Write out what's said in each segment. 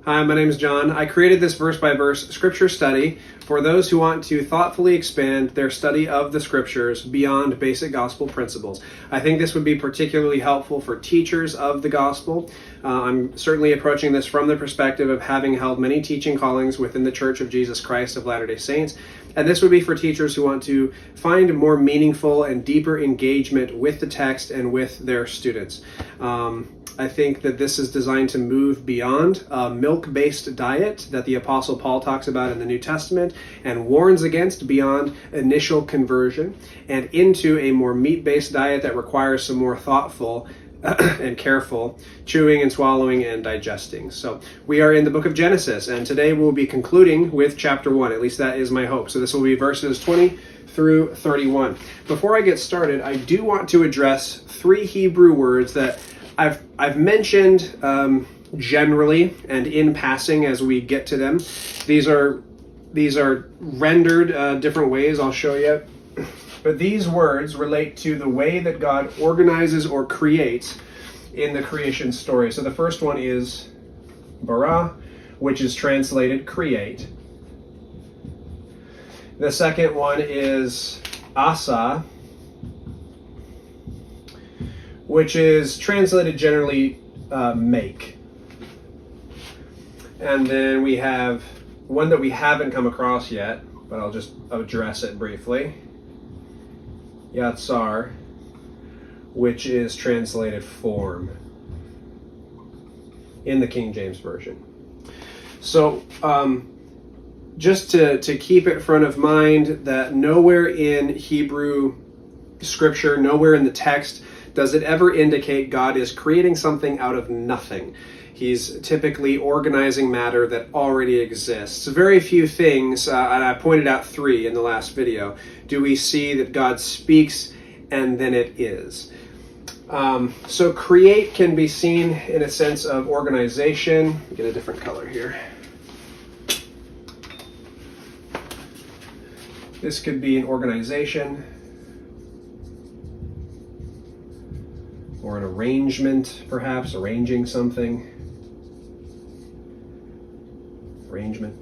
Hi, my name is John. I created this verse-by-verse scripture study for those who want to thoughtfully expand their study of the scriptures beyond basic gospel principles. I think this would be particularly helpful for teachers of the gospel. I'm certainly approaching this from the perspective of having held many teaching callings within the Church of Jesus Christ of Latter-day Saints. And this would be for teachers who want to find more meaningful and deeper engagement with the text and with their students. I think that this is designed to move beyond a milk-based diet that the Apostle Paul talks about in the New Testament and warns against beyond initial conversion, and into a more meat-based diet that requires some more thoughtful and careful chewing and swallowing and digesting. So we are in the book of Genesis, and today we'll be concluding with chapter 1. At least that is my hope. So this will be verses 20 through 31. Before I get started, I do want to address 3 Hebrew words that I've mentioned generally and in passing as we get to them. These are rendered different ways. I'll show you. But these words relate to the way that God organizes or creates in the creation story. So the first one is bara, which is translated create. The second one is asa, which is translated generally make. And then we have one that we haven't come across yet, but I'll just address it briefly. Yatsar, which is translated form in the King James Version. So just to keep it front of mind that nowhere in Hebrew scripture, nowhere in the text, does it ever indicate God is creating something out of nothing. He's typically organizing matter that already exists. Very few things, and I pointed out 3 in the last video, do we see that God speaks and then it is. So create can be seen in a sense of organization. Get a different color here. This could be an organization or an arrangement, perhaps, arranging something. Arrangement.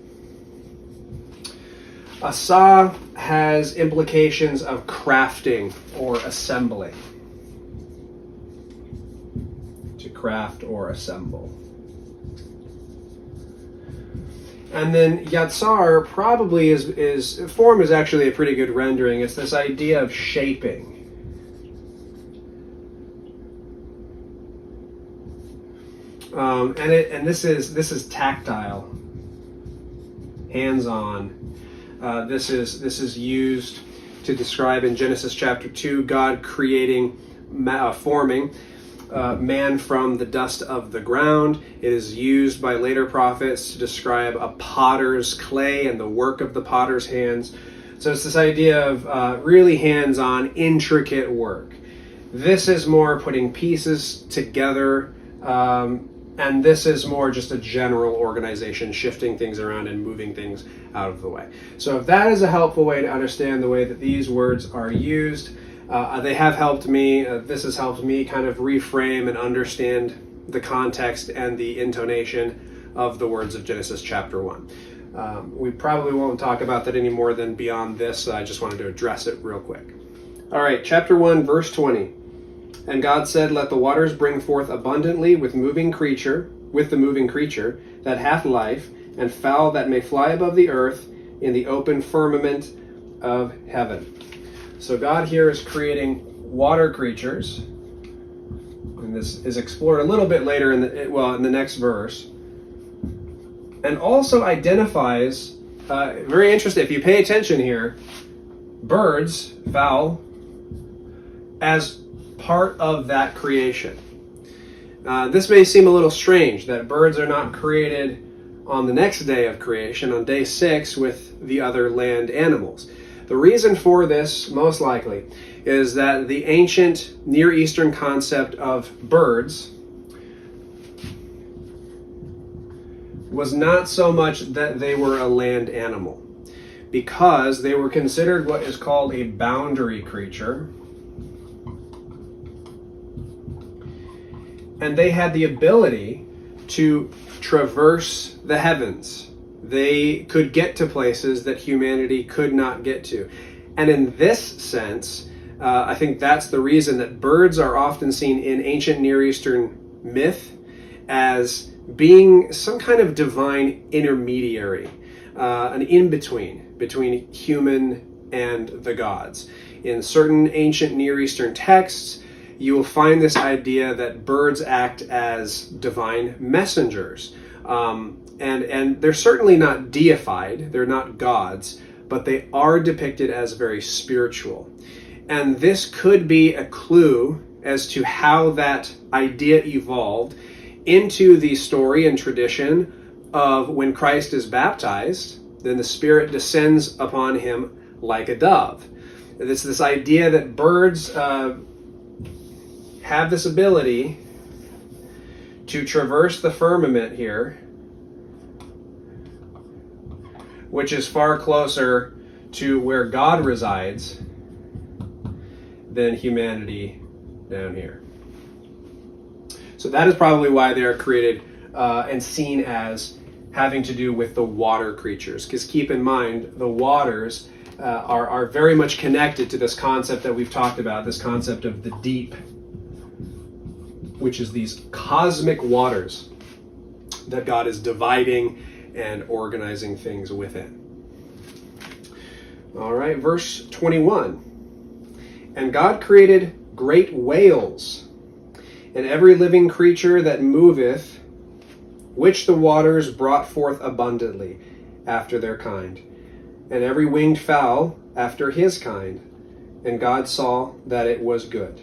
Asa has implications of crafting or assembling. To craft or assemble. And then Yatsar probably is form is actually a pretty good rendering. It's this idea of shaping. And this is tactile, hands-on. This is used to describe in Genesis chapter 2 God creating, forming man from the dust of the ground. It is used by later prophets to describe a potter's clay and the work of the potter's hands. So it's this idea of really hands-on, intricate work. This is more putting pieces together. And this is more just a general organization, shifting things around and moving things out of the way. So if that is a helpful way to understand the way that these words are used, they have helped me. This has helped me kind of reframe and understand the context and the intonation of the words of Genesis chapter 1. We probably won't talk about that any more than beyond this. So I just wanted to address it real quick. All right, chapter 1, verse 20. And God said, let the waters bring forth abundantly with the moving creature that hath life, and fowl that may fly above the earth in the open firmament of heaven. So God here is creating water creatures, and this is explored a little bit later in the next verse, and also identifies, very interesting, if you pay attention here, birds, fowl, as part of that creation. This may seem a little strange that birds are not created on the next day of creation, on day 6, with the other land animals. The reason for this, most likely, is that the ancient Near Eastern concept of birds was not so much that they were a land animal, because they were considered what is called a boundary creature, and they had the ability to traverse the heavens. They could get to places that humanity could not get to. And in this sense, I think that's the reason that birds are often seen in ancient Near Eastern myth as being some kind of divine intermediary, an in-between between human and the gods. In certain ancient Near Eastern texts, you will find this idea that birds act as divine messengers. And they're certainly not deified, they're not gods, but they are depicted as very spiritual. And this could be a clue as to how that idea evolved into the story and tradition of when Christ is baptized, then the Spirit descends upon him like a dove. It's this idea that birds have this ability to traverse the firmament here, which is far closer to where God resides than humanity down here. So that is probably why they are created and seen as having to do with the water creatures. Because keep in mind, the waters are very much connected to this concept that we've talked about, this concept of the deep, which is these cosmic waters that God is dividing and organizing things within. All right, verse 21. And God created great whales, and every living creature that moveth, which the waters brought forth abundantly after their kind, and every winged fowl after his kind. And God saw that it was good.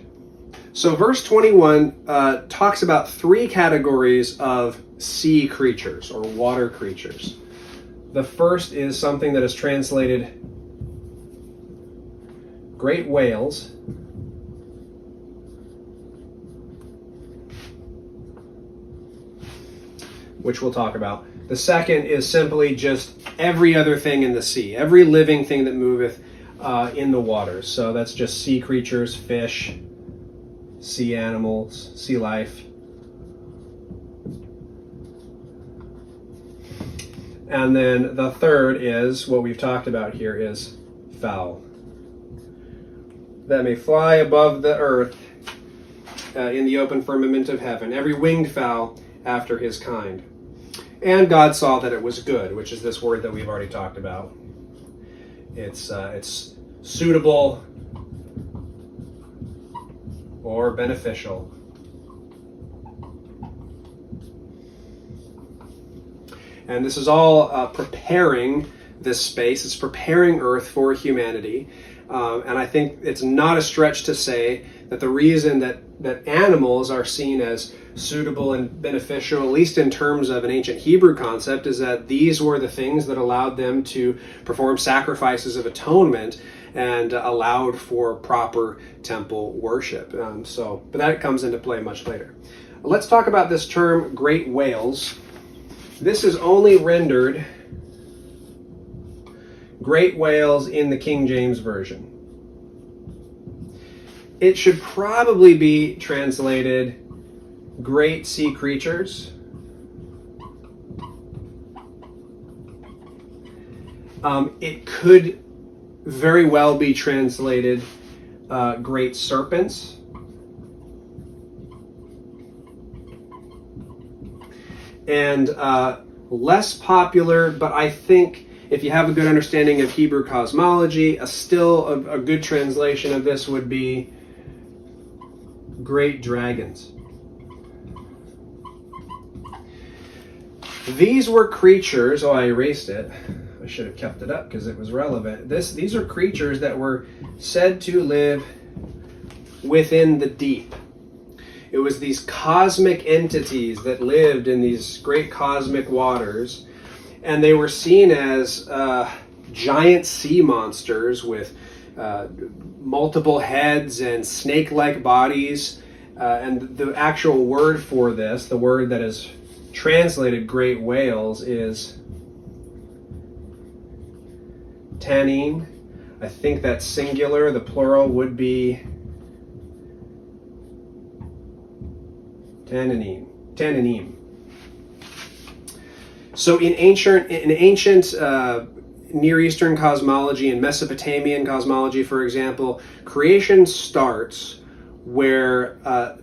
So verse 21 talks about three categories of sea creatures or water creatures. The first is something that is translated great whales, which we'll talk about. The second is simply just every other thing in the sea, every living thing that moveth in the waters. So that's just sea creatures, fish, sea animals, sea life. And then the third is, what we've talked about here, is fowl that may fly above the earth in the open firmament of heaven, every winged fowl after his kind. And God saw that it was good, which is this word that we've already talked about. It's suitable or beneficial. And this is all preparing this space. It's preparing Earth for humanity. And I think it's not a stretch to say that the reason that animals are seen as suitable and beneficial, at least in terms of an ancient Hebrew concept, is that these were the things that allowed them to perform sacrifices of atonement and allowed for proper temple worship. But that comes into play much later. Let's talk about this term, great whales. This is only rendered great whales in the King James Version. It should probably be translated great sea creatures. It could very well be translated great serpents. And less popular, but I think if you have a good understanding of Hebrew cosmology, still a good translation of this would be great dragons. These were creatures, I erased it. I should have kept it up because it was relevant. These are creatures that were said to live within the deep. It was these cosmic entities that lived in these great cosmic waters, and they were seen as giant sea monsters with multiple heads and snake-like bodies. And the actual word for this, the word that is translated great whales, is tannin. I think that's singular. The plural would be tanninim. So in ancient Near Eastern cosmology and Mesopotamian cosmology, for example, creation starts where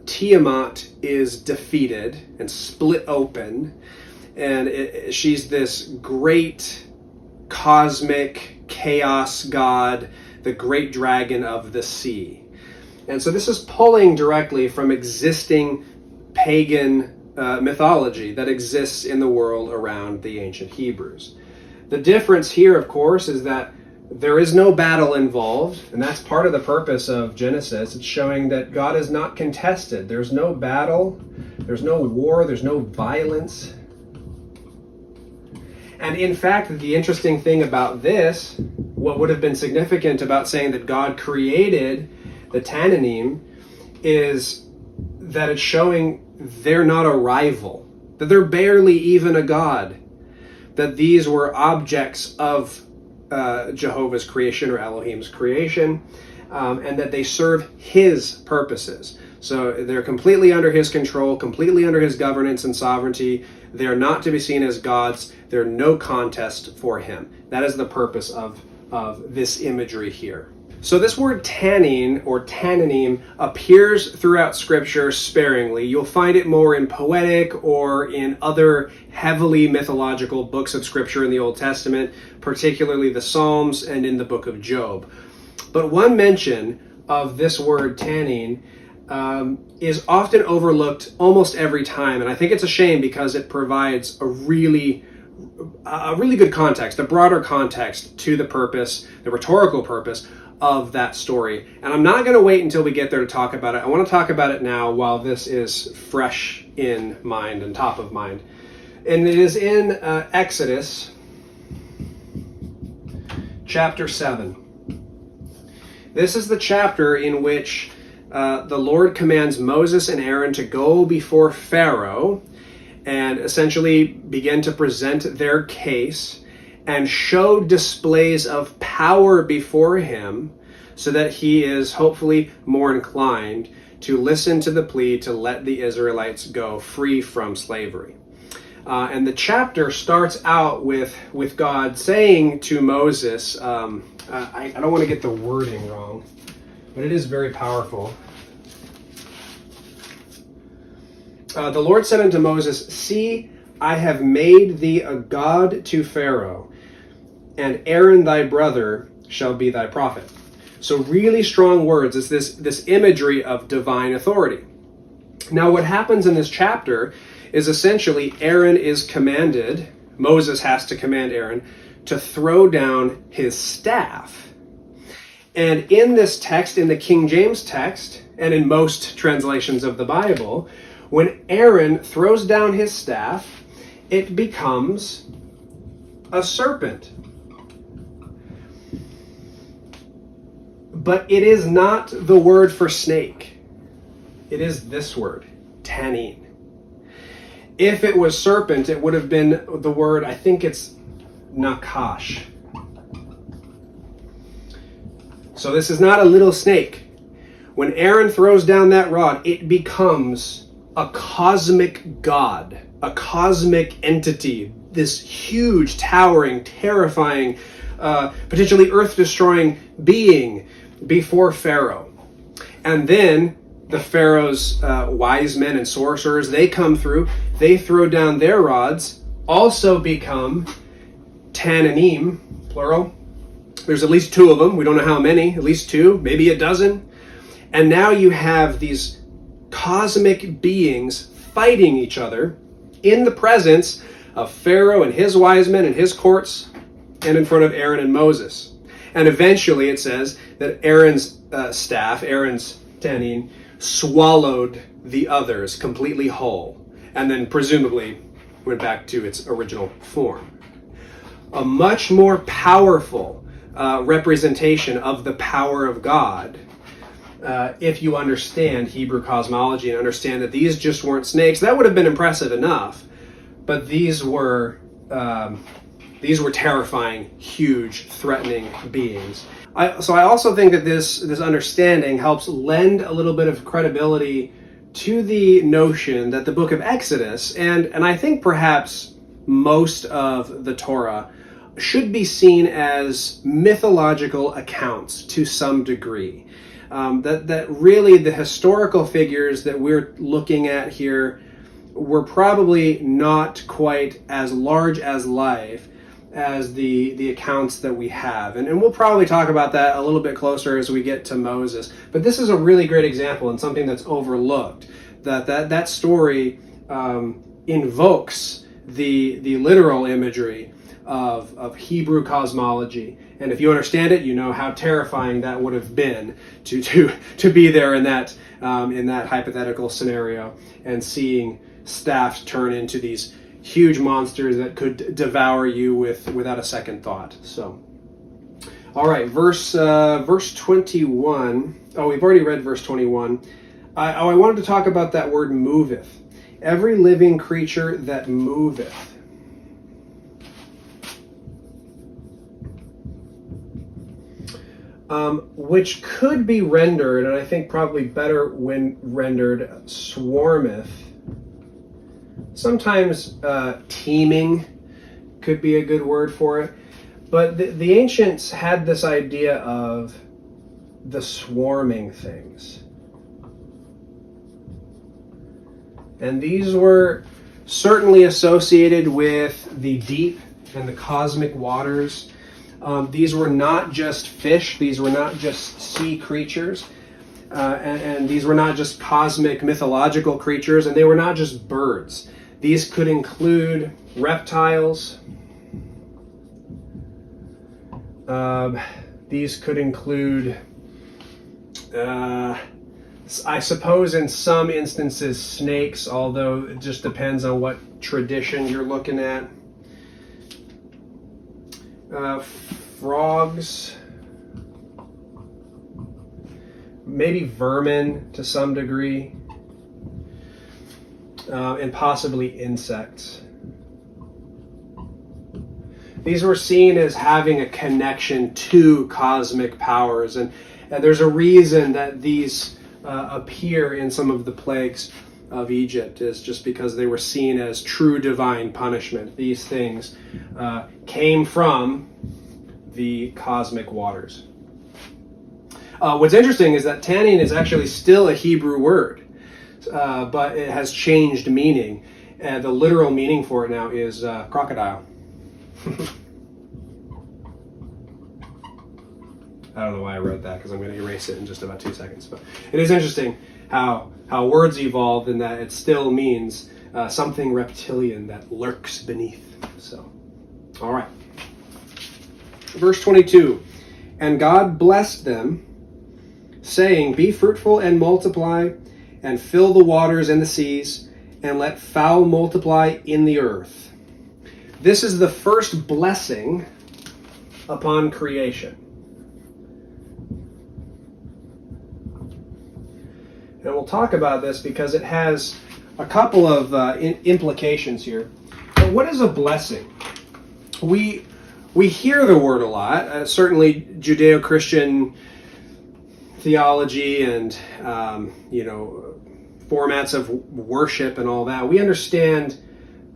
Tiamat is defeated and split open, and she's this great cosmic chaos god, the great dragon of the sea. And so this is pulling directly from existing pagan mythology that exists in the world around the ancient Hebrews. The difference here, of course, is that there is no battle involved, and that's part of the purpose of Genesis. It's showing that God is not contested. There's no battle, there's no war, there's no violence. And in fact, the interesting thing about this, what would have been significant about saying that God created the Tananim, is that it's showing they're not a rival, that they're barely even a god, that these were objects of Jehovah's creation or Elohim's creation, and that they serve his purposes. So they're completely under his control, completely under his governance and sovereignty. They're not to be seen as gods. They're no contest for him. That is the purpose of this imagery here. So this word tannin or tananim appears throughout Scripture sparingly. You'll find it more in poetic or in other heavily mythological books of Scripture in the Old Testament, particularly the Psalms and in the book of Job. But one mention of this word tannin is often overlooked almost every time, and I think it's a shame because it provides a really good context, a broader context to the purpose, the rhetorical purpose of that story. And I'm not going to wait until we get there to talk about it. I want to talk about it now while this is fresh in mind and top of mind. And it is in Exodus chapter 7. This is the chapter in which the Lord commands Moses and Aaron to go before Pharaoh and essentially begin to present their case and show displays of power before him so that he is hopefully more inclined to listen to the plea to let the Israelites go free from slavery. And the chapter starts out with God saying to Moses, I don't want to get the wording wrong, but it is very powerful. The Lord said unto Moses, "See, I have made thee a god to Pharaoh, and Aaron thy brother shall be thy prophet." So really strong words. It's this imagery of divine authority. Now what happens in this chapter is essentially Aaron is commanded, Moses has to command Aaron, to throw down his staff. And in this text, in the King James text, and in most translations of the Bible, when Aaron throws down his staff, it becomes a serpent. But it is not the word for snake. It is this word, tannin. If it was serpent, it would have been the word, I think it's nakash. So this is not a little snake. When Aaron throws down that rod, it becomes a cosmic god, a cosmic entity, this huge, towering, terrifying, potentially earth-destroying being before Pharaoh. And then the Pharaoh's wise men and sorcerers, they come through, they throw down their rods, also become tananim, plural. There's at least two of them. We don't know how many, at least two, maybe a dozen. And now you have these cosmic beings fighting each other in the presence of Pharaoh and his wise men and his courts, and in front of Aaron and Moses. And eventually it says that Aaron's staff, Aaron's tannin, swallowed the others completely whole, and then presumably went back to its original form. A much more powerful representation of the power of God, if you understand Hebrew cosmology and understand that these just weren't snakes. That would have been impressive enough, but these were terrifying, huge, threatening beings. So I also think that this understanding helps lend a little bit of credibility to the notion that the book of Exodus, and I think perhaps most of the Torah should be seen as mythological accounts to some degree. That really the historical figures that we're looking at here were probably not quite as large as life as the accounts that we have. And we'll probably talk about that a little bit closer as we get to Moses. But this is a really great example and something that's overlooked. That story invokes the literal imagery of Hebrew cosmology. And if you understand it, you know how terrifying that would have been to be there in that hypothetical scenario and seeing staffs turn into these huge monsters that could devour you without a second thought. So, all right, verse 21. Oh, we've already read verse 21. I wanted to talk about that word moveth. Every living creature that moveth. Which could be rendered, and I think probably better when rendered, swarmeth. Sometimes teeming could be a good word for it. But the ancients had this idea of the swarming things. And these were certainly associated with the deep and the cosmic waters. These were not just fish. These were not just sea creatures. And these were not just cosmic mythological creatures. And they were not just birds. These could include reptiles. These could include, I suppose in some instances, snakes, although it just depends on what tradition you're looking at. Frogs, maybe vermin to some degree, and possibly insects. These were seen as having a connection to cosmic powers, and there's a reason that these appear in some of the plagues of Egypt, is just because they were seen as true divine punishment. These things came from the cosmic waters. What's interesting is that tannin is actually still a Hebrew word, but it has changed meaning. And the literal meaning for it now is crocodile. I don't know why I wrote that, because I'm going to erase it in just about 2 seconds. But it is interesting how words evolve, and that it still means something reptilian that lurks beneath. So, all right. Verse 22. And God blessed them, saying, be fruitful and multiply, and fill the waters and the seas, and let fowl multiply in the earth. This is the first blessing upon creation. And we'll talk about this because it has a couple of implications here. But what is a blessing? We hear the word a lot. Certainly Judeo-Christian theology and formats of worship and all that. We understand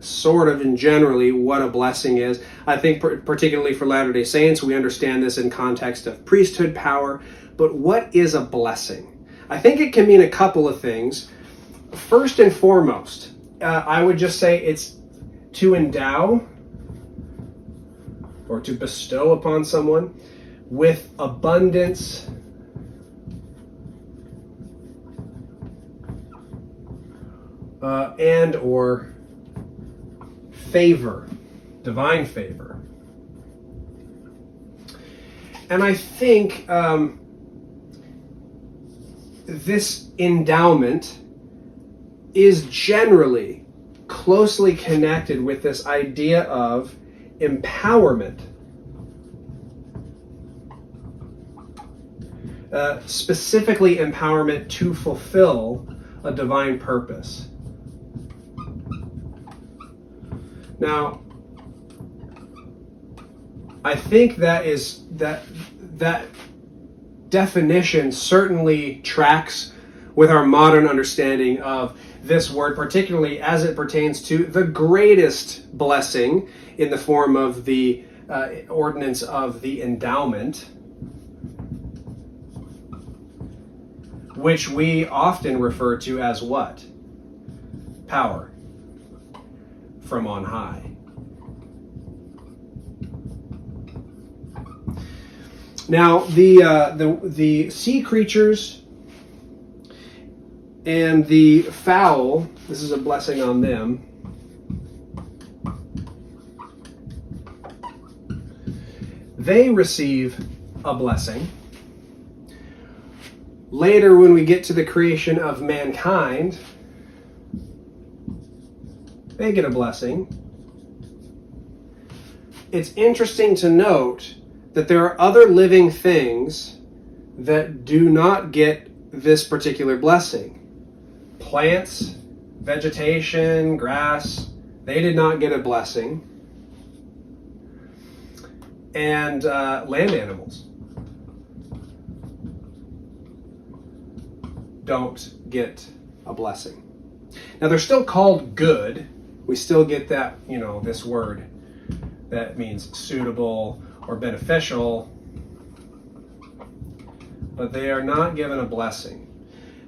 sort of in generally what a blessing is. I think particularly for Latter-day Saints, we understand this in context of priesthood power. But what is a blessing? I think it can mean a couple of things. First and foremost, I would just say it's to endow or to bestow upon someone with abundance and or favor, divine favor. And I think this endowment is generally closely connected with this idea of empowerment. Specifically empowerment to fulfill a divine purpose. Now, I think that definition certainly tracks with our modern understanding of this word, particularly as it pertains to the greatest blessing in the form of the ordinance of the endowment, which we often refer to as what? Power from on high. Now, the sea creatures and the fowl, this is a blessing on them. They receive a blessing. Later, when we get to the creation of mankind, they get a blessing. It's interesting to note that there are other living things that do not get this particular blessing. Plants, vegetation, grass, they did not get a blessing. And land animals don't get a blessing. Now they're still called good. We still get that, this word that means suitable or beneficial, but they are not given a blessing.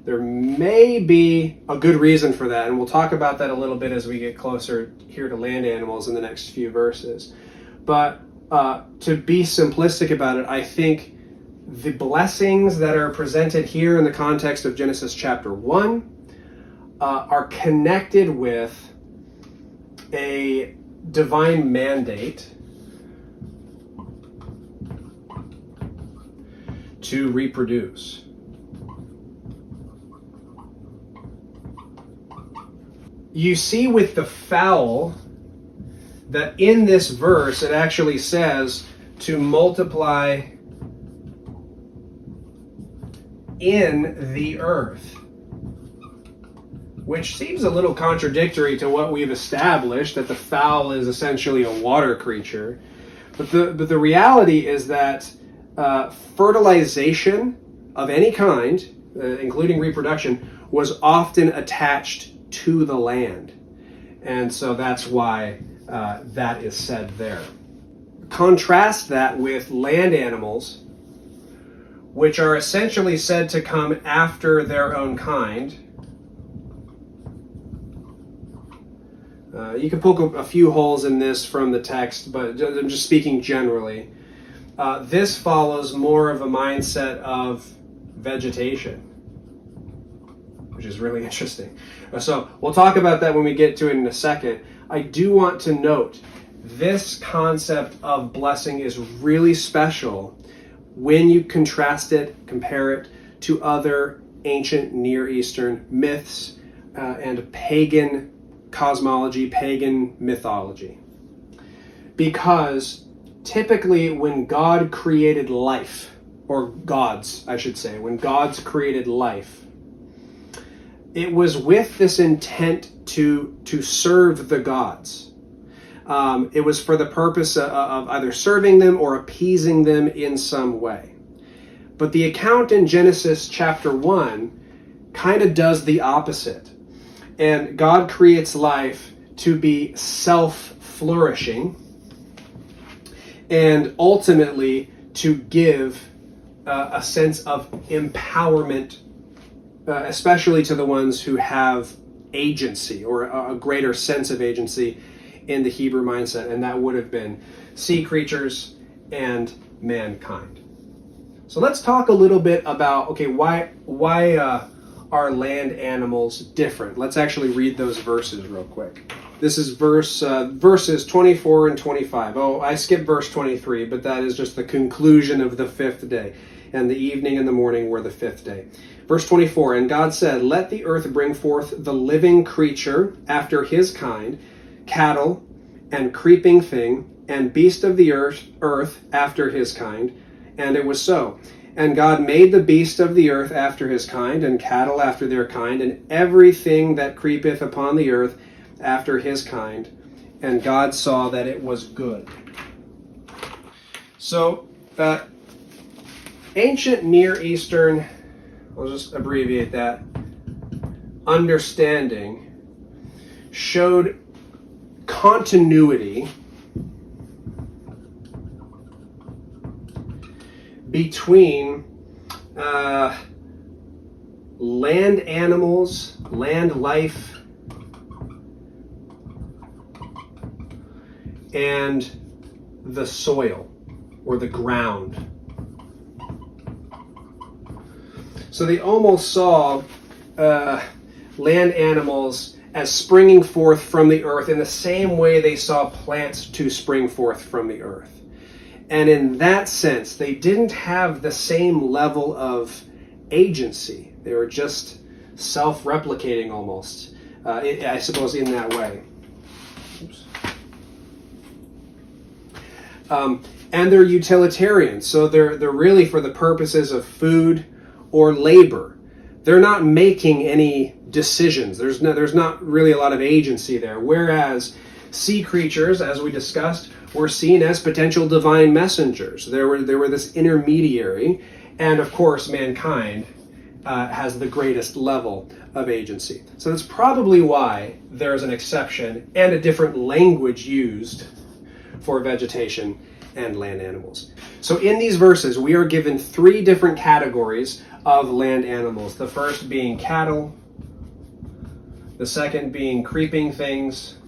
There may be a good reason for that, and we'll talk about that a little bit as we get closer here to land animals in the next few verses. But to be simplistic about it, I think the blessings that are presented here in the context of Genesis chapter 1 are connected with a divine mandate to reproduce. You see with the fowl that in this verse it actually says to multiply in the earth, which seems a little contradictory to what we've established, that the fowl is essentially a water creature. But the reality is that fertilization of any kind, including reproduction, was often attached to the land. And so that's why that is said there. Contrast that with land animals, which are essentially said to come after their own kind. You can poke a few holes in this from the text, but I'm just speaking generally. This follows more of a mindset of vegetation, which is really interesting. So we'll talk about that when we get to it in a second. I do want to note this concept of blessing is really special when you contrast it, compare it to other ancient Near Eastern myths and pagan cosmology, pagan mythology. Because typically when God created life, or gods, I should say, when gods created life, it was with this intent to serve the gods. It was for the purpose of either serving them or appeasing them in some way. But the account in Genesis chapter 1 kind of does the opposite. And God creates life to be self-flourishing and ultimately to give a sense of empowerment, especially to the ones who have agency or a greater sense of agency in the Hebrew mindset, and that would have been sea creatures and mankind. So let's talk a little bit about, why are land animals different? Let's actually read those verses real quick. This is verses 24 and 25. Oh, I skipped verse 23, but that is just the conclusion of the fifth day. And the evening and the morning were the fifth day. Verse 24, and God said, let the earth bring forth the living creature after his kind, cattle and creeping thing, and beast of the earth after his kind. And it was so. And God made the beast of the earth after his kind, and cattle after their kind, and everything that creepeth upon the earth after his kind. And God saw that it was good. So, ancient Near Eastern, I'll just abbreviate that, understanding showed continuity between land animals, land life, and the soil or the ground. So they almost saw land animals as springing forth from the earth in the same way they saw plants to spring forth from the earth. And in that sense, they didn't have the same level of agency. They were just self-replicating almost, I suppose, in that way. Oops. And they're utilitarians, so they're really for the purposes of food or labor. They're not making any decisions. There's not really a lot of agency there. Whereas sea creatures, as we discussed, were seen as potential divine messengers. They were this intermediary, and of course, mankind has the greatest level of agency. So that's probably why there's an exception and a different language used for vegetation and land animals. So in these verses, we are given 3 different categories of land animals. The first being cattle, the second being creeping things,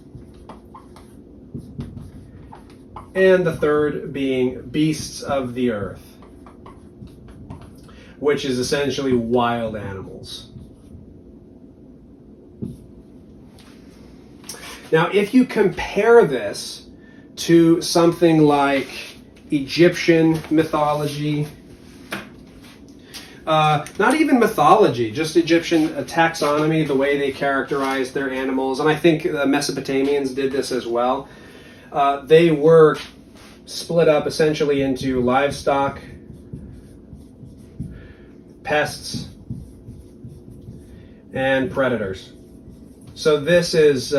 and the third being beasts of the earth, which is essentially wild animals. Now, if you compare this to something like Egyptian mythology, not even mythology, just Egyptian taxonomy, the way they characterized their animals, and I think the Mesopotamians did this as well. They were split up essentially into livestock, pests, and predators. So this is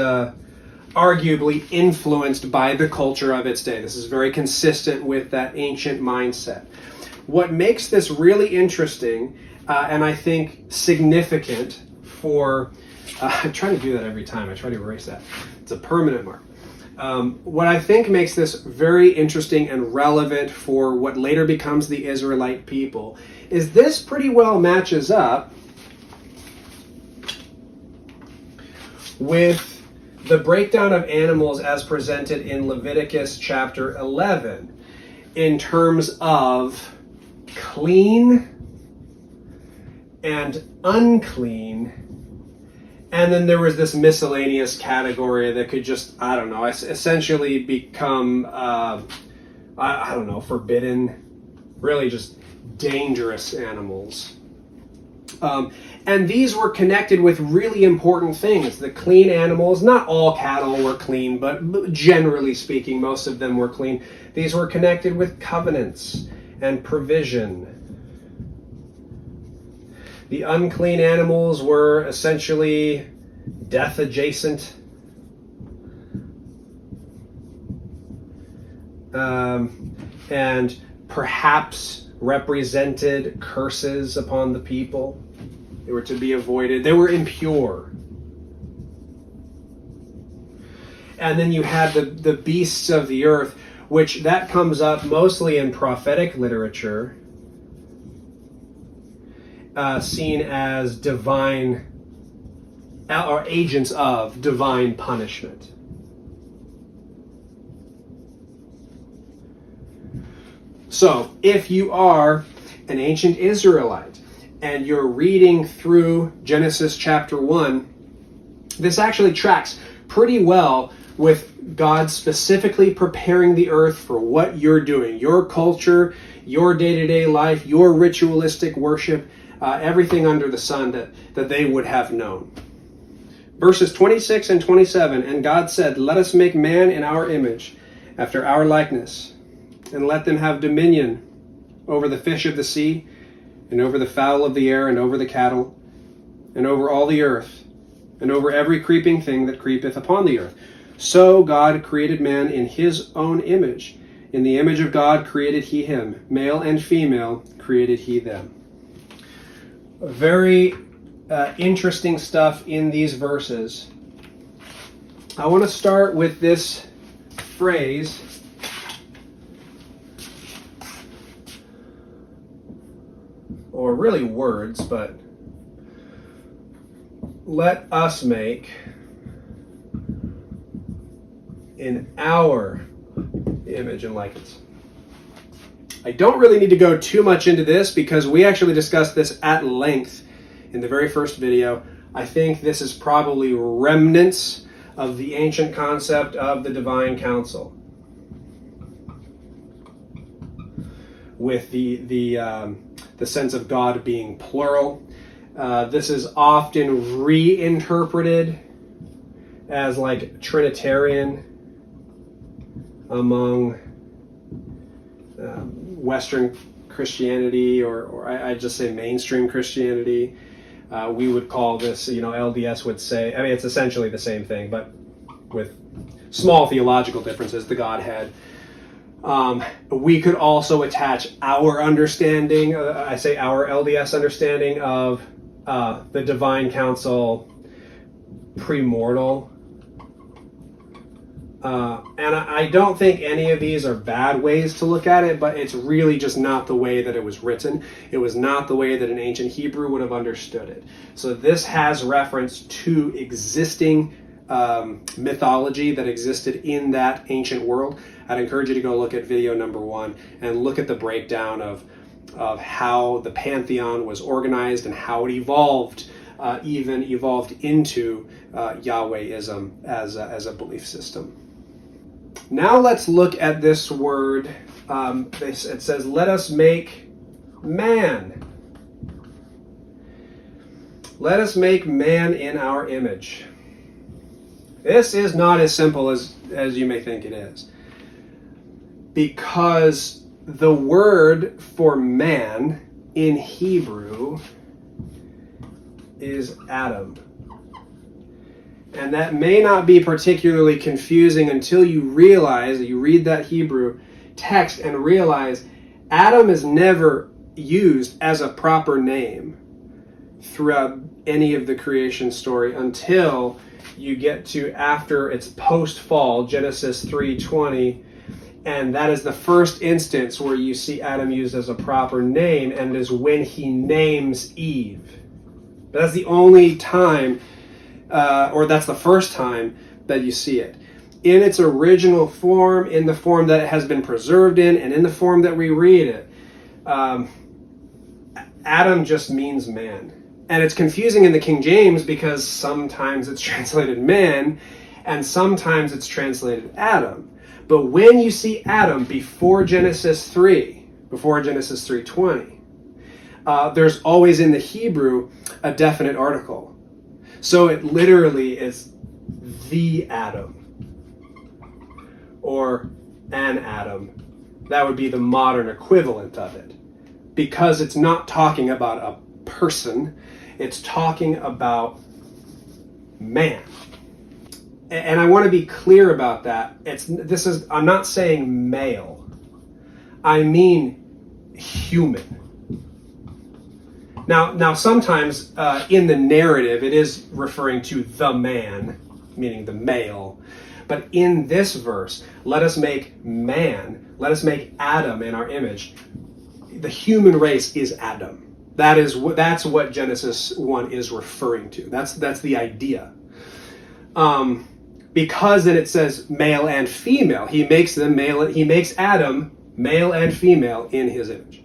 arguably influenced by the culture of its day. This is very consistent with that ancient mindset. What makes this really interesting, and I think significant for, I'm trying to do that every time, I try to erase that. It's a permanent mark. What I think makes this very interesting and relevant for what later becomes the Israelite people is this pretty well matches up with the breakdown of animals as presented in Leviticus chapter 11 in terms of clean and unclean. And then there was this miscellaneous category that could just, I don't know, essentially become, forbidden, really just dangerous animals. And these were connected with really important things. The clean animals, not all cattle were clean, but generally speaking, most of them were clean. These were connected with covenants and provision. The unclean animals were essentially death adjacent. And perhaps represented curses upon the people. They were to be avoided. They were impure. And then you had the beasts of the earth, which that comes up mostly in prophetic literature, seen as divine, or agents of divine punishment. So, if you are an ancient Israelite and you're reading through Genesis chapter 1, this actually tracks pretty well with God specifically preparing the earth for what you're doing, your culture, your day-to-day life, your ritualistic worship, everything under the sun that they would have known. Verses 26 and 27, and God said, "Let us make man in our image, after our likeness, and let them have dominion over the fish of the sea, and over the fowl of the air, and over the cattle, and over all the earth, and over every creeping thing that creepeth upon the earth." So God created man in his own image. In the image of God created he him. Male and female created he them. A very interesting stuff in these verses. I want to start with this phrase, or really words, but let us make in our image and likeness. I don't really need to go too much into this because we actually discussed this at length in the very first video. I think this is probably remnants of the ancient concept of the divine council, with the sense of God being plural. This is often reinterpreted as like Trinitarian among Western Christianity, or I just say mainstream Christianity. We would call this, LDS would say, I mean, it's essentially the same thing, but with small theological differences, the Godhead. We could also attach our understanding, I say our LDS understanding of the divine council premortal. And I don't think any of these are bad ways to look at it, but it's really just not the way that it was written. It was not the way that an ancient Hebrew would have understood it. So this has reference to existing mythology that existed in that ancient world. I'd encourage you to go look at video number 1 and look at the breakdown of how the pantheon was organized and how it evolved, even evolved into Yahwehism as a belief system. Now let's look at this word. It says, let us make man. Let us make man in our image. This is not as simple as you may think it is, because the word for man in Hebrew is Adam. And that may not be particularly confusing until you realize that you read that Hebrew text and realize Adam is never used as a proper name throughout any of the creation story until you get to after it's post-fall, Genesis 3:20, and that is the first instance where you see Adam used as a proper name, and is when he names Eve. But that's the only time, or that's the first time that you see it. In its original form, in the form that it has been preserved in, and in the form that we read it, Adam just means man. And it's confusing in the King James because sometimes it's translated man, and sometimes it's translated Adam. But when you see Adam before Genesis 3, before Genesis 3:20, there's always in the Hebrew a definite article. So it literally is the Adam, or an Adam. That would be the modern equivalent of it, because it's not talking about a person, it's talking about man. And I want to be clear about that. I'm not saying male. I mean human. Now sometimes in the narrative it is referring to the man, meaning the male. But in this verse, let us make man, let us make Adam in our image. The human race is Adam. That's what Genesis 1 is referring to. That's the idea. Because then it says male and female. He makes them male. He makes Adam male and female in his image.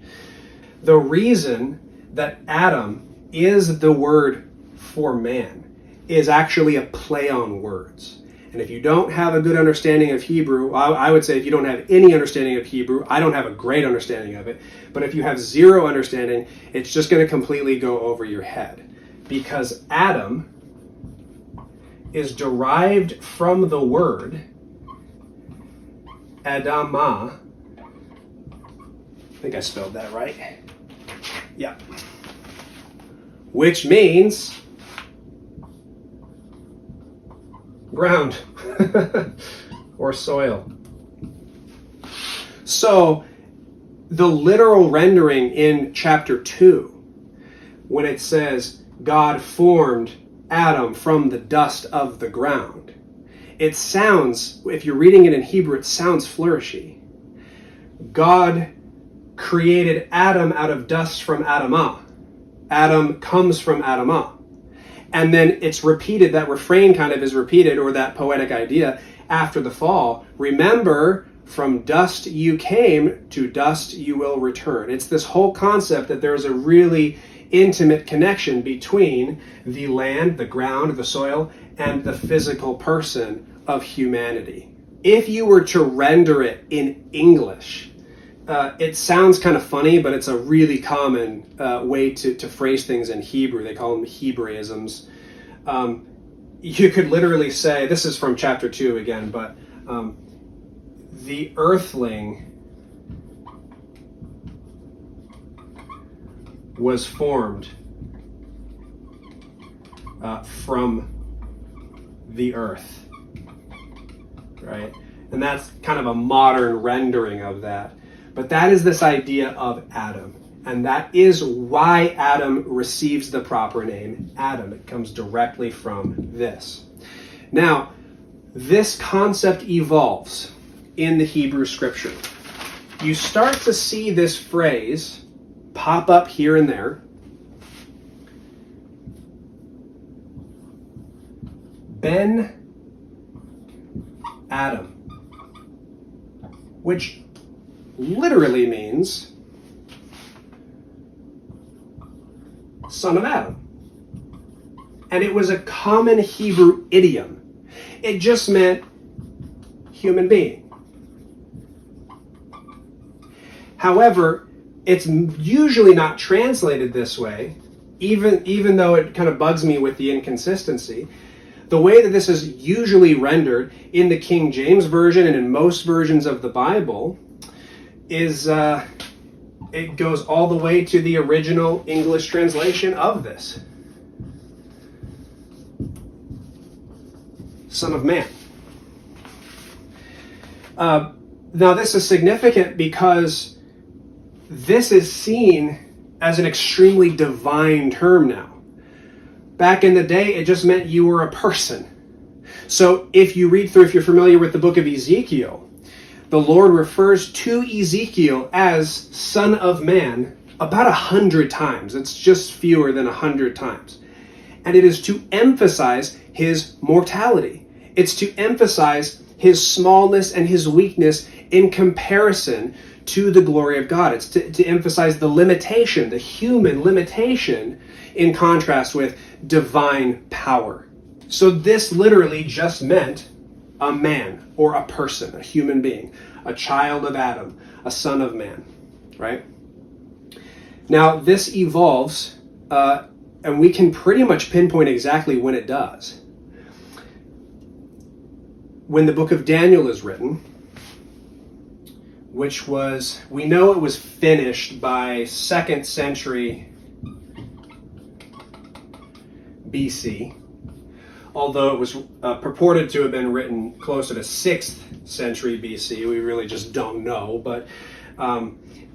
The reason that Adam is the word for man is actually a play on words. And if you don't have a good understanding of Hebrew, I would say if you don't have any understanding of Hebrew, I don't have a great understanding of it, but if you have zero understanding, it's just going to completely go over your head. Because Adam is derived from the word Adamah. I think I spelled that right. Yeah. Which means ground or soil. So the literal rendering in chapter 2, when it says God formed Adam from the dust of the ground. It sounds, if you're reading it in Hebrew, it sounds flourishy. God created Adam out of dust from Adamah. Adam comes from Adamah. And then it's repeated, that refrain kind of is repeated, or that poetic idea, after the fall. Remember, from dust you came, to dust you will return. It's this whole concept that there's a really intimate connection between the land, the ground, the soil, and the physical person of humanity. If you were to render it in English, it sounds kind of funny, but it's a really common way to phrase things in Hebrew. They call them Hebraisms. You could literally say, this is from chapter 2 again, but the earthling was formed from the earth, right? And that's kind of a modern rendering of that. But that is this idea of Adam. And that is why Adam receives the proper name Adam. It comes directly from this. Now, this concept evolves in the Hebrew scripture. You start to see this phrase pop up here and there. Ben Adam, which literally means son of Adam. And it was a common Hebrew idiom. It just meant human being. However, it's usually not translated this way, even though it kind of bugs me with the inconsistency. The way that this is usually rendered in the King James Version and in most versions of the Bible is it goes all the way to the original English translation of this. Son of man. Now this is significant because this is seen as an extremely divine term now. Back in the day, it just meant you were a person. So if you read through, if you're familiar with the book of Ezekiel, the Lord refers to Ezekiel as son of man about 100 times. It's just fewer than 100 times. And it is to emphasize his mortality. It's to emphasize his smallness and his weakness in comparison to the glory of God. It's to emphasize the limitation, the human limitation, in contrast with divine power. So this literally just meant a man or a person, a human being, a child of Adam, a son of man, right? Now this evolves, and we can pretty much pinpoint exactly when it does. When the book of Daniel is written, which was, we know it was finished by 2nd century BC, although it was purported to have been written closer to 6th century BC. We really just don't know, but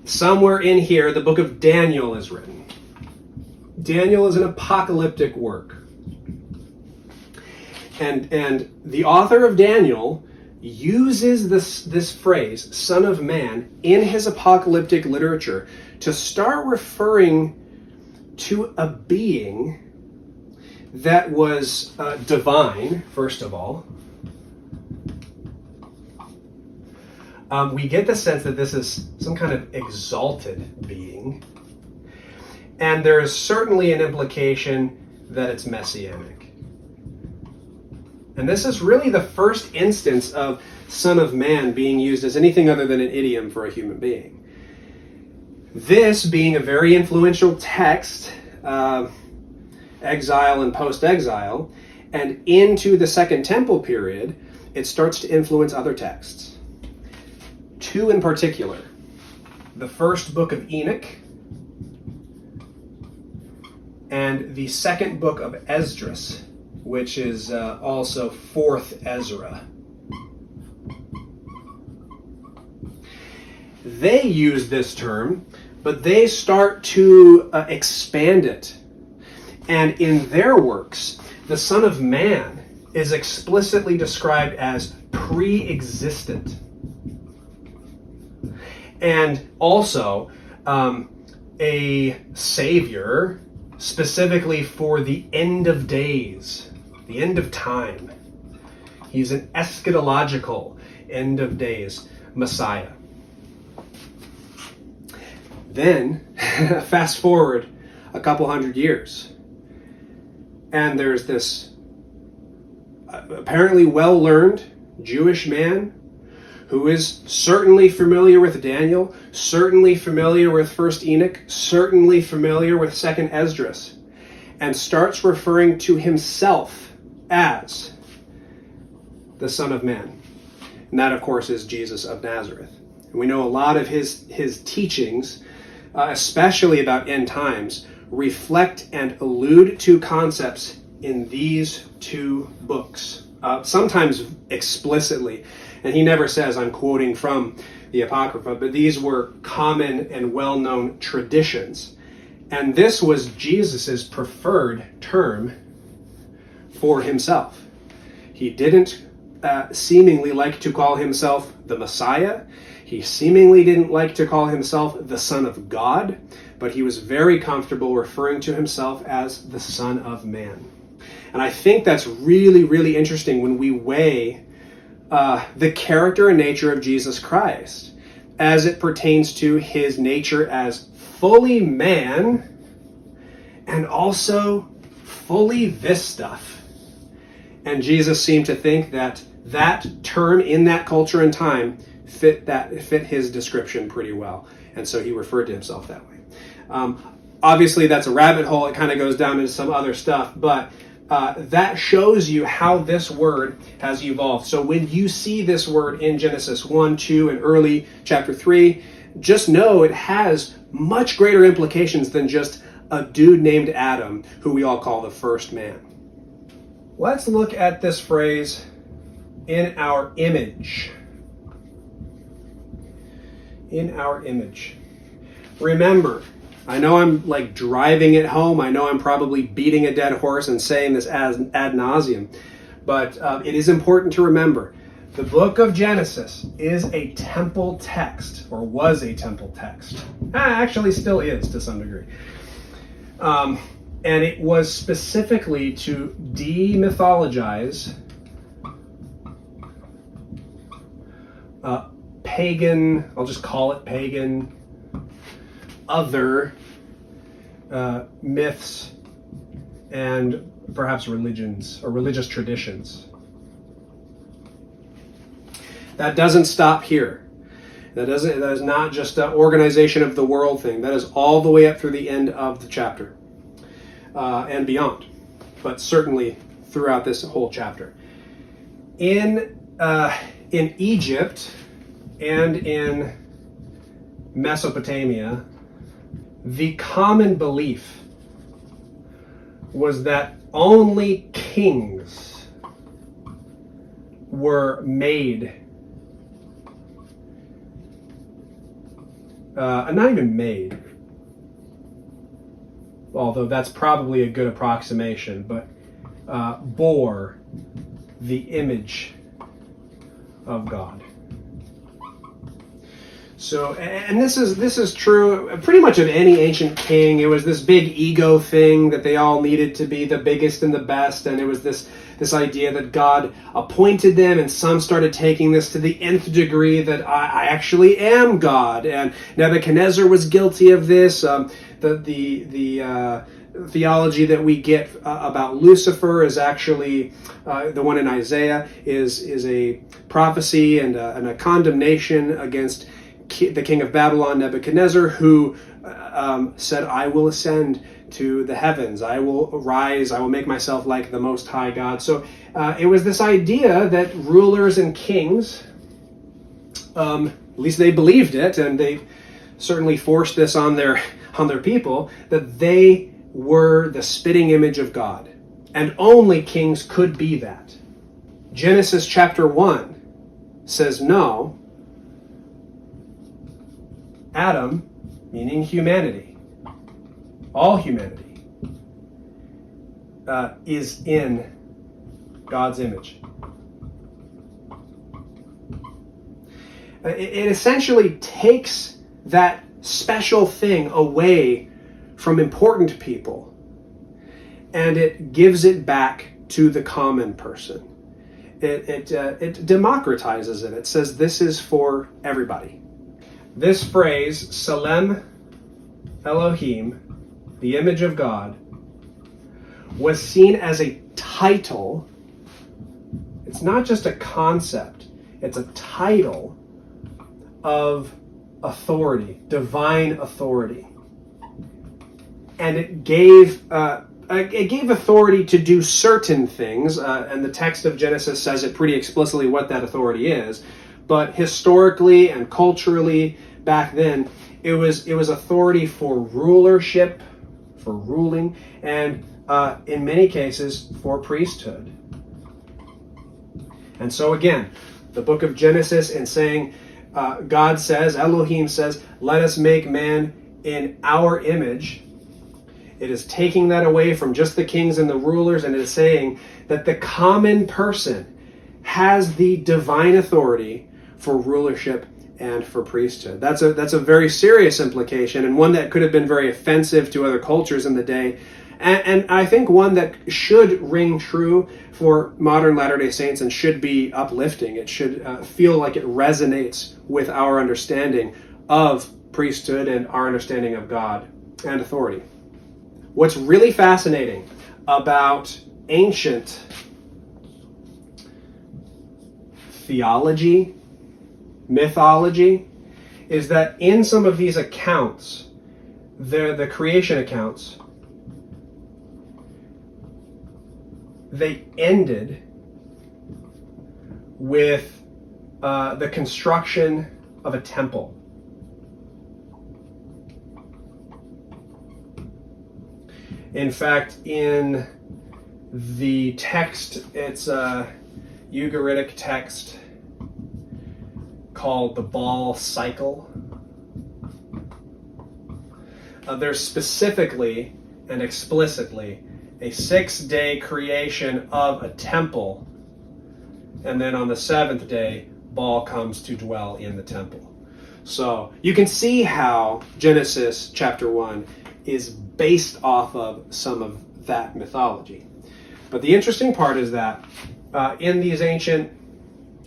somewhere in here, the book of Daniel is written. Daniel is an apocalyptic work. And the author of Daniel uses this phrase, son of man, in his apocalyptic literature to start referring to a being that was divine, first of all. We get the sense that this is some kind of exalted being. And there is certainly an implication that it's messianic. And this is really the first instance of son of man being used as anything other than an idiom for a human being. This being a very influential text, exile and post-exile, and into the Second Temple period, it starts to influence other texts. 2 in particular. The first book of Enoch and the second book of Esdras, which is also 4th Ezra. They use this term, but they start to expand it. And in their works, the Son of Man is explicitly described as pre-existent. And also a savior specifically for the end of days, the end of time. He's an eschatological end of days Messiah. Then, fast forward a couple hundred years, and there's this apparently well-learned Jewish man who is certainly familiar with Daniel, certainly familiar with 1st Enoch, certainly familiar with 2nd Esdras, and starts referring to himself as the Son of Man. And that, of course, is Jesus of Nazareth. And we know a lot of his teachings, especially about end times, reflect and allude to concepts in these two books, sometimes explicitly. And he never says, I'm quoting from the Apocrypha, but these were common and well-known traditions. And this was Jesus's preferred term for himself. He didn't seemingly like to call himself the Messiah. He seemingly didn't like to call himself the Son of God, but he was very comfortable referring to himself as the Son of Man. And I think that's really, really interesting when we weigh the character and nature of Jesus Christ as it pertains to his nature as fully man and also fully this stuff. And Jesus seemed to think that that term in that culture and time fit his description pretty well. And so he referred to himself that way. Obviously, that's a rabbit hole. It kind of goes down into some other stuff, but that shows you how this word has evolved. So when you see this word in Genesis 1, 2, and early chapter 3, just know it has much greater implications than just a dude named Adam, who we all call the first man. Let's look at this phrase, in our image. In our image. Remember, I know I'm like driving it home. I know I'm probably beating a dead horse and saying this ad nauseum, but it is important to remember the book of Genesis is a temple text, or was a temple text. Actually still is to some degree. And it was specifically to demythologize pagan, I'll just call it pagan, other myths and perhaps religions or religious traditions. That doesn't stop here. That is not just an organization of the world thing. That is all the way up through the end of the chapter and beyond, but certainly throughout this whole chapter. In Egypt and in Mesopotamia, the common belief was that only kings were made, not even made, although that's probably a good approximation, but bore the image of God. So, and this is true pretty much of any ancient king. It was this big ego thing that they all needed to be the biggest and the best, and it was this idea that God appointed them, and some started taking this to the nth degree, that I actually am God. And Nebuchadnezzar was guilty of this. The theology that we get about Lucifer is actually the one in Isaiah is a prophecy and a condemnation against the king of Babylon, Nebuchadnezzar, who said, I will ascend to the heavens. I will rise. I will make myself like the Most High God. So it was this idea that rulers and kings, at least they believed it, and they certainly forced this on their people, that they were the spitting image of God. And only kings could be that. Genesis chapter 1 says no. Adam, meaning humanity, all humanity, is in God's image. It essentially takes that special thing away from important people, and it gives it back to the common person. It democratizes it. It says this is for everybody. This phrase, Salem Elohim, the image of God, was seen as a title. It's not just a concept, it's a title of authority, divine authority. And it gave authority to do certain things, and the text of Genesis says it pretty explicitly what that authority is. But historically and culturally, back then, it was authority for rulership, for ruling, and in many cases for priesthood. And so again, the book of Genesis, in saying, God says, Elohim says, let us make man in our image. It is taking that away from just the kings and the rulers, and it is saying that the common person has the divine authority for rulership and for priesthood. That's a very serious implication, and one that could have been very offensive to other cultures in the day, and I think one that should ring true for modern Latter-day Saints and should be uplifting. It should feel like it resonates with our understanding of priesthood and our understanding of God and authority. What's really fascinating about ancient theology, mythology, is that in some of these accounts, the creation accounts, they ended with the construction of a temple. In fact, in the text, it's a Ugaritic text called the Baal Cycle. There's specifically and explicitly a 6-day creation of a temple, and then on the 7th day, Baal comes to dwell in the temple. So you can see how Genesis chapter 1 is based off of some of that mythology. But the interesting part is that in these ancient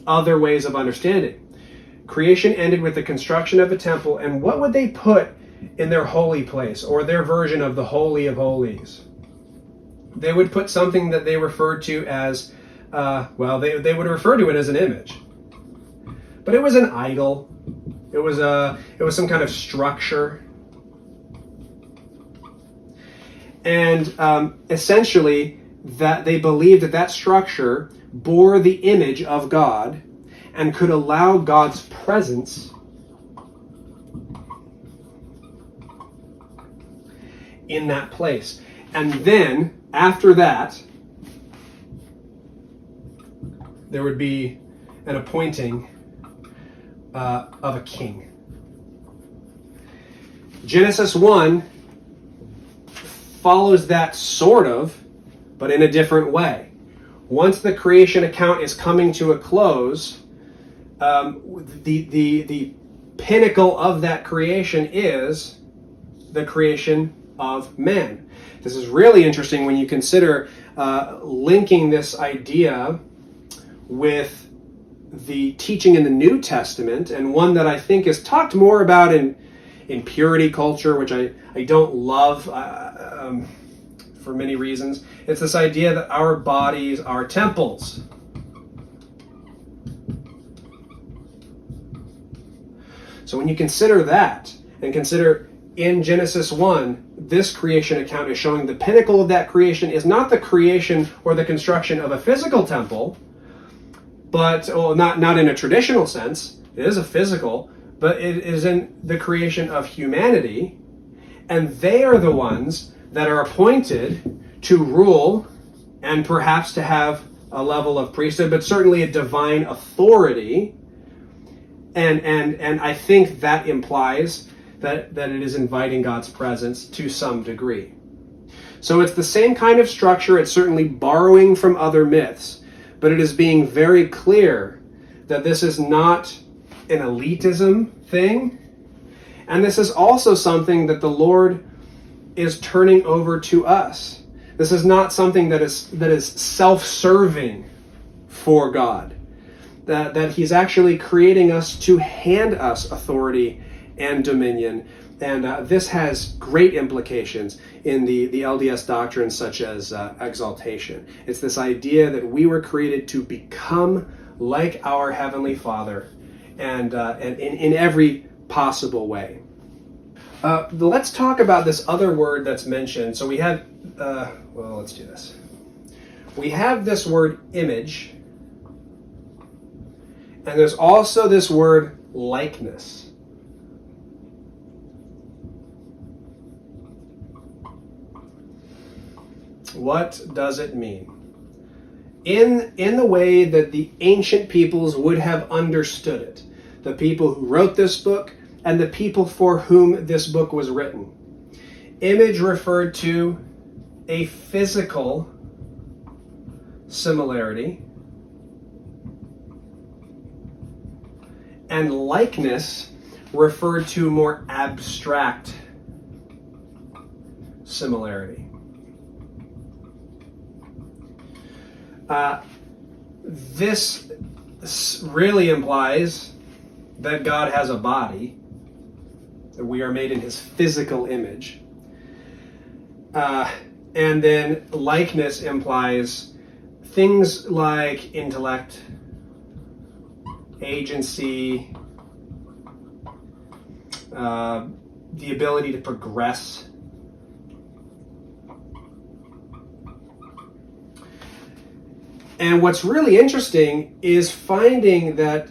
other ways of understanding, creation ended with the construction of a temple, and what would they put in their holy place, or their version of the Holy of Holies? They would put something that they referred to as, they would refer to it as an image. But it was an idol. It was some kind of structure. And essentially, that they believed that structure bore the image of God and could allow God's presence in that place. And then, after that, there would be an appointing of a king. Genesis 1 follows that sort of, but in a different way. Once the creation account is coming to a close, the pinnacle of that creation is the creation of man. This is really interesting when you consider linking this idea with the teaching in the New Testament, and one that I think is talked more about in purity culture, which I don't love for many reasons. It's this idea that our bodies are temples. So when you consider that, and consider in Genesis 1, this creation account is showing the pinnacle of that creation is not the creation or the construction of a physical temple, but not in a traditional sense. It is a physical, but it is in the creation of humanity, and they are the ones that are appointed to rule and perhaps to have a level of priesthood, but certainly a divine authority. And I think that implies that it is inviting God's presence to some degree. So it's the same kind of structure. It's certainly borrowing from other myths, but it is being very clear that this is not an elitism thing. And this is also something that the Lord is turning over to us. This is not something that is self-serving for God. That he's actually creating us to hand us authority and dominion. And this has great implications in the LDS doctrines such as exaltation. It's this idea that we were created to become like our Heavenly Father and in every possible way. Let's talk about this other word that's mentioned. So we have, let's do this. We have this word image, and there's also this word likeness. What does it mean? In the way that the ancient peoples would have understood it, the people who wrote this book and the people for whom this book was written. Image referred to a physical similarity, and likeness referred to more abstract similarity. This really implies that God has a body, that we are made in his physical image. And then likeness implies things like intellect, agency, the ability to progress. And what's really interesting is finding that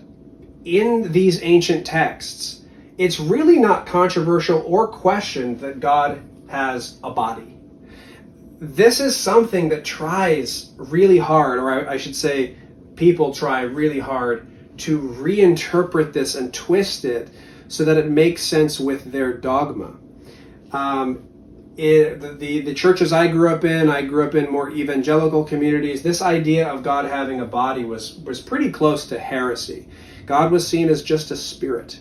in these ancient texts, it's really not controversial or questioned that God has a body. This is something that tries really hard, or I should say people try really hard to reinterpret this and twist it so that it makes sense with their dogma. The churches I grew up in more evangelical communities. This idea of God having a body was pretty close to heresy. God was seen as just a spirit.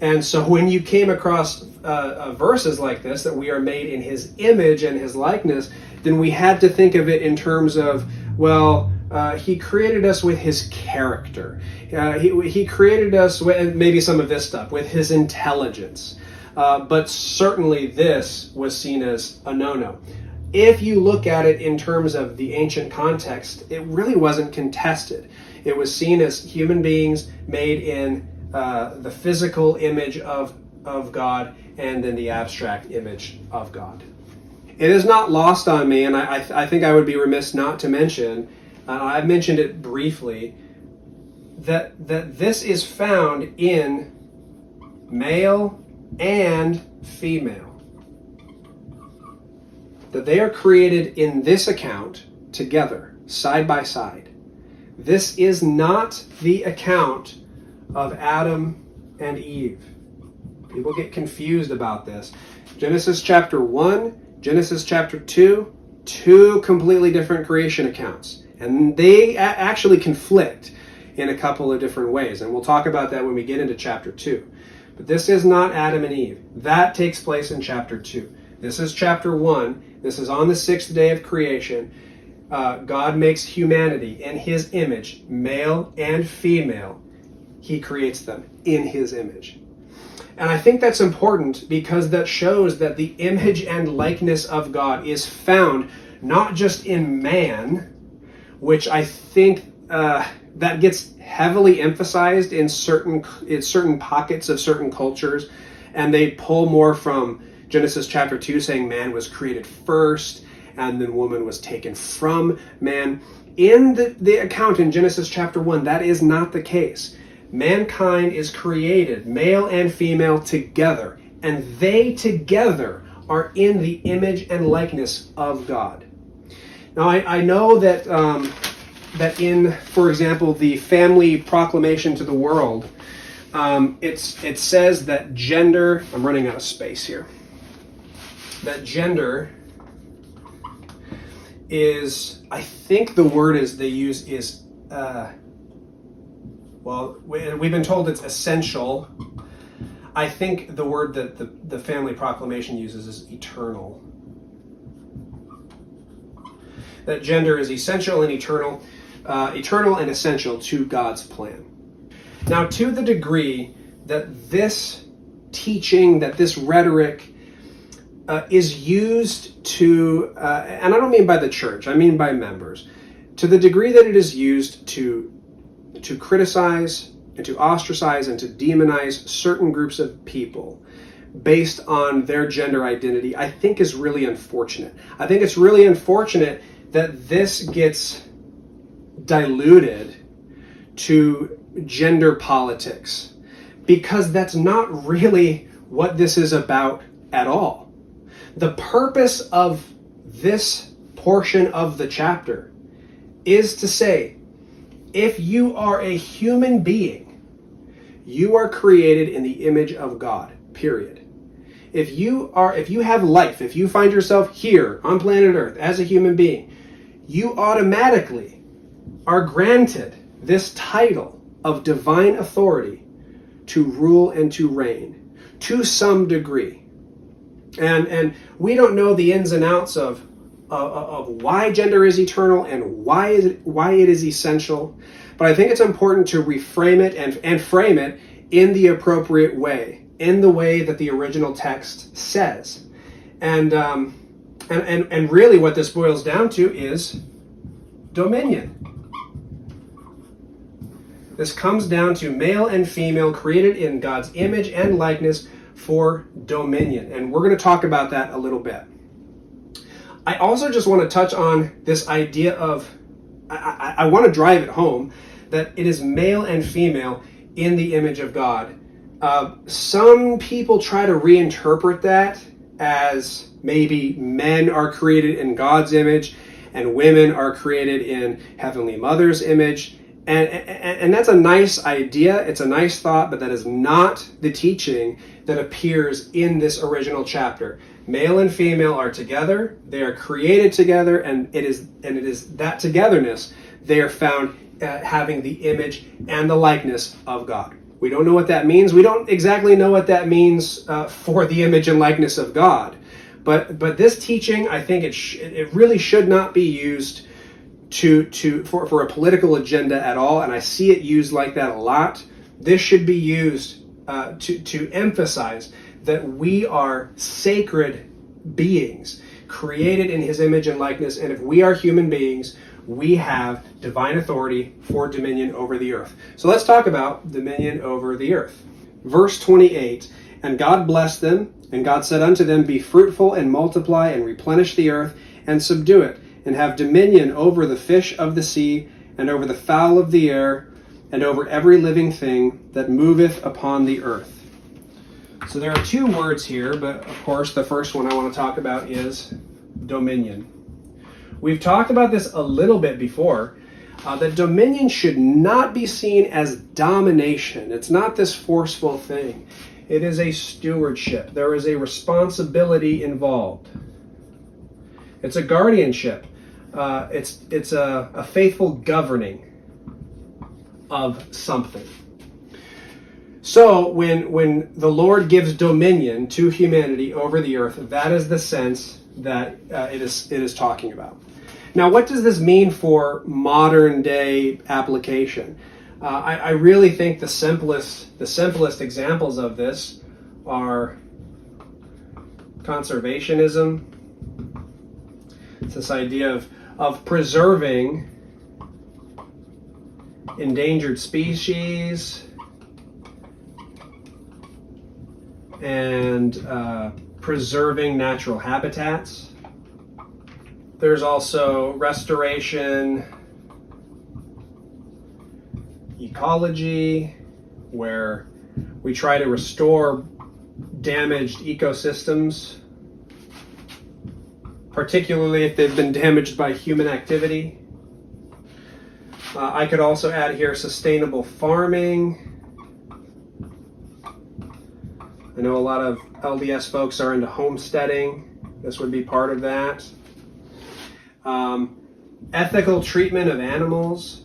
And so when you came across verses like this, that we are made in his image and his likeness, then we had to think of it in terms of, he created us with his character. He created us with maybe some of this stuff, with his intelligence. But certainly this was seen as a no-no. If you look at it in terms of the ancient context, it really wasn't contested. It was seen as human beings made in the physical image of God and then the abstract image of God. It is not lost on me, and I think I would be remiss not to mention, I've mentioned it briefly, that this is found in male and female. That they are created in this account together, side by side. This is not the account of Adam and Eve. People get confused about this. Genesis chapter 1, Genesis chapter 2, two completely different creation accounts. And they actually conflict in a couple of different ways. And we'll talk about that when we get into chapter 2. But this is not Adam and Eve. That takes place in chapter 2. This is chapter 1. This is on the 6th day of creation. God makes humanity in his image, male and female. He creates them in his image. And I think that's important because that shows that the image and likeness of God is found not just in man, which I think that gets heavily emphasized in certain pockets of certain cultures, and they pull more from Genesis chapter 2 saying man was created first and then woman was taken from man. In the account in Genesis chapter 1, that is not the case. Mankind is created, male and female together, and they together are in the image and likeness of God. Now I know that that in, for example, the family proclamation to the world, it says that gender, I'm running out of space here, that gender is, I think the word they use is, we've been told it's essential. I think the word that the Family Proclamation uses is eternal. That gender is essential and eternal and essential to God's plan. Now, to the degree that this teaching, that this rhetoric is used to, and I don't mean by the church, I mean by members, to the degree that it is used to criticize and to ostracize and to demonize certain groups of people based on their gender identity, I think is really unfortunate. I think it's really unfortunate that this gets diluted to gender politics, because that's not really what this is about at all. The purpose of this portion of the chapter is to say, if you are a human being, you are created in the image of God, period. If you have life, if you find yourself here on planet Earth as a human being, you automatically are granted this title of divine authority to rule and to reign to some degree. And we don't know the ins and outs of why gender is eternal and why it is essential, but I think it's important to reframe it and frame it in the appropriate way, in the way that the original text says. And really what this boils down to is dominion. This comes down to male and female created in God's image and likeness for dominion. And we're going to talk about that a little bit. I also just want to touch on this idea of, I want to drive it home, that it is male and female in the image of God. Some people try to reinterpret that as maybe men are created in God's image and women are created in Heavenly Mother's image. And that's a nice idea, it's a nice thought, but that is not the teaching that appears in this original chapter. Male and female are together, they are created together, and it is that togetherness they are found having the image and the likeness of God. We don't know what that means. We don't exactly know what that means for the image and likeness of God. But this teaching, I think it really should not be used for a political agenda at all, and I see it used like that a lot. This should be used to emphasize that we are sacred beings, created in His image and likeness, and if we are human beings, we have divine authority for dominion over the earth. So let's talk about dominion over the earth. Verse 28, and God blessed them, and God said unto them, be fruitful and multiply and replenish the earth and subdue it, and have dominion over the fish of the sea, and over the fowl of the air, and over every living thing that moveth upon the earth. So there are two words here, but of course the first one I want to talk about is dominion. We've talked about this a little bit before, that dominion should not be seen as domination. It's not this forceful thing. It is a stewardship. There is a responsibility involved. It's a guardianship. It's a faithful governing of something. So when the Lord gives dominion to humanity over the earth, that is the sense that it is talking about. Now, what does this mean for modern day application? I really think the simplest examples of this are conservationism. It's this idea of preserving endangered species and preserving natural habitats. There's also restoration ecology, where we try to restore damaged ecosystems, particularly if they've been damaged by human activity. I could also add here sustainable farming. I know a lot of LDS folks are into homesteading. This would be part of that. ethical treatment of animals,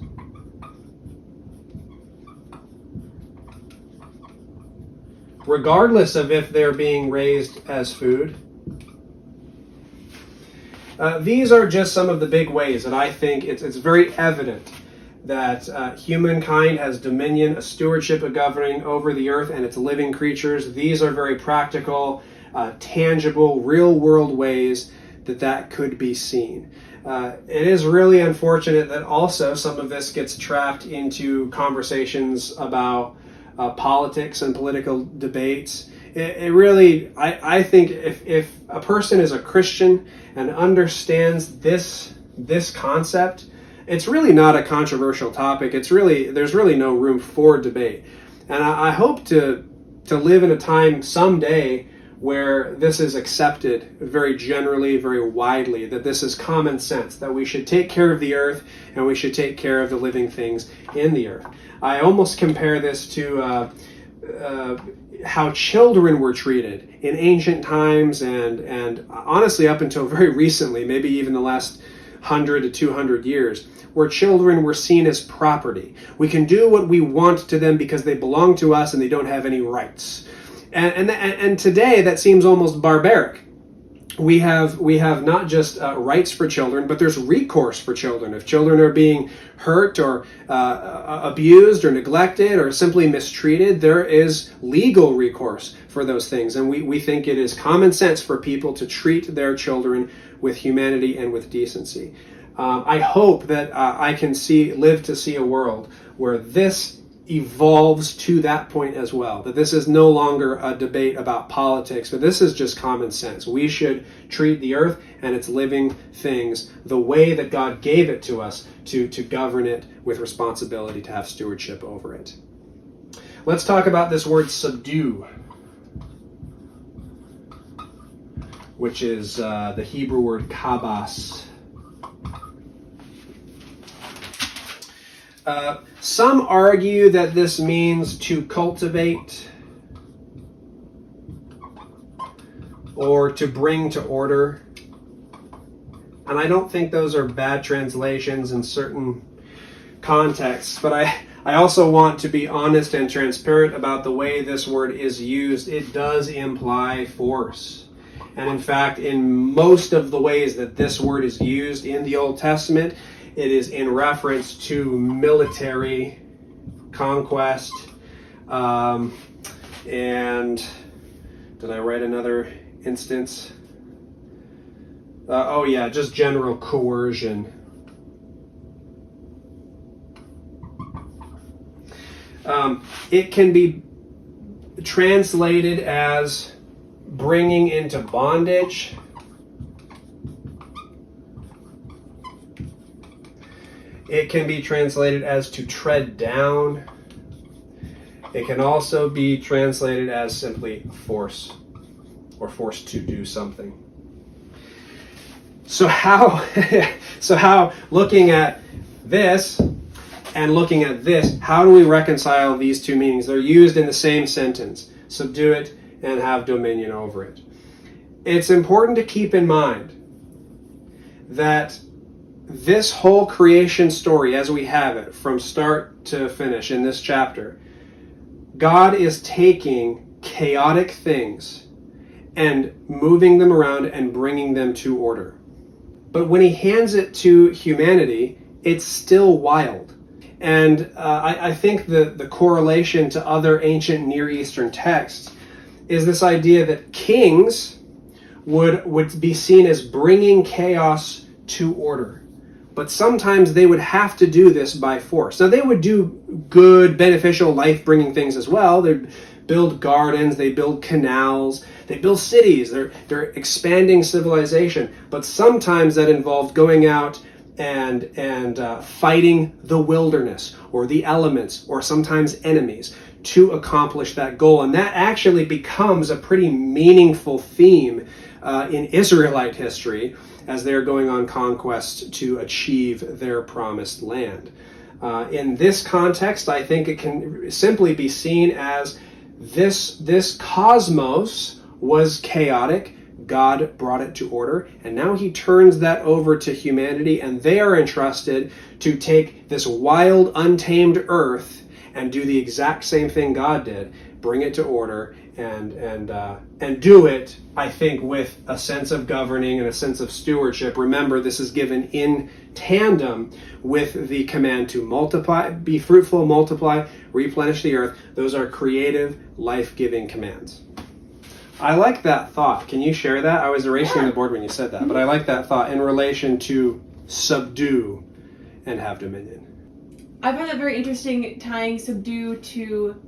regardless of if they're being raised as food. These are just some of the big ways that I think it's very evident that humankind has dominion, a stewardship, a governing over the earth and its living creatures. These are very practical, tangible, real-world ways that could be seen. It is really unfortunate that also some of this gets trapped into conversations about politics and political debates. It really, I think if a person is a Christian and understands this concept, it's really not a controversial topic. There's really no room for debate. And I hope to live in a time someday where this is accepted very generally, very widely, that this is common sense, that we should take care of the earth and we should take care of the living things in the earth. I almost compare this to how children were treated in ancient times and honestly up until very recently, maybe even the last 100 to 200 years, where children were seen as property. We can do what we want to them because they belong to us and they don't have any rights. And today that seems almost barbaric. We have not just rights for children, but there's recourse for children. If children are being hurt or abused or neglected or simply mistreated, there is legal recourse for those things. And we think it is common sense for people to treat their children with humanity and with decency. I hope that I can live to see a world where this evolves to that point as well, that this is no longer a debate about politics, but this is just common sense. We should treat the earth and its living things the way that God gave it to us to govern it with responsibility, to have stewardship over it. Let's talk about this word subdue, which is the Hebrew word kabas. Some argue that this means to cultivate or to bring to order. And I don't think those are bad translations in certain contexts, but I also want to be honest and transparent about the way this word is used. It does imply force. And in fact, in most of the ways that this word is used in the Old Testament, it is in reference to military conquest. And did I write another instance? Just general coercion. It can be translated as bringing into bondage. It can be translated as to tread down. It can also be translated as simply force or force to do something. So how looking at this and looking at this, how do we reconcile these two meanings? They're used in the same sentence. Subdue it and have dominion over it. It's important to keep in mind that this whole creation story, as we have it from start to finish in this chapter, God is taking chaotic things and moving them around and bringing them to order. But when he hands it to humanity, it's still wild. And I think the correlation to other ancient Near Eastern texts is this idea that kings would be seen as bringing chaos to order. But sometimes they would have to do this by force. Now, they would do good, beneficial, life-bringing things as well. They'd build gardens, they build canals, they build cities, they're expanding civilization. But sometimes that involved going out and fighting the wilderness or the elements or sometimes enemies to accomplish that goal. And that actually becomes a pretty meaningful theme in Israelite history as they're going on conquest to achieve their promised land. In this context, I think it can simply be seen as this cosmos was chaotic. God brought it to order, and now he turns that over to humanity, and they are entrusted to take this wild, untamed earth and do the exact same thing God did, bring it to order, and do it, I think, with a sense of governing and a sense of stewardship. Remember, this is given in tandem with the command to multiply, be fruitful, multiply, replenish the earth. Those are creative, life-giving commands. I like that thought. Can you share that? I was erasing the board when you said that, but I like that thought in relation to subdue and have dominion. I find that very interesting, tying subdue to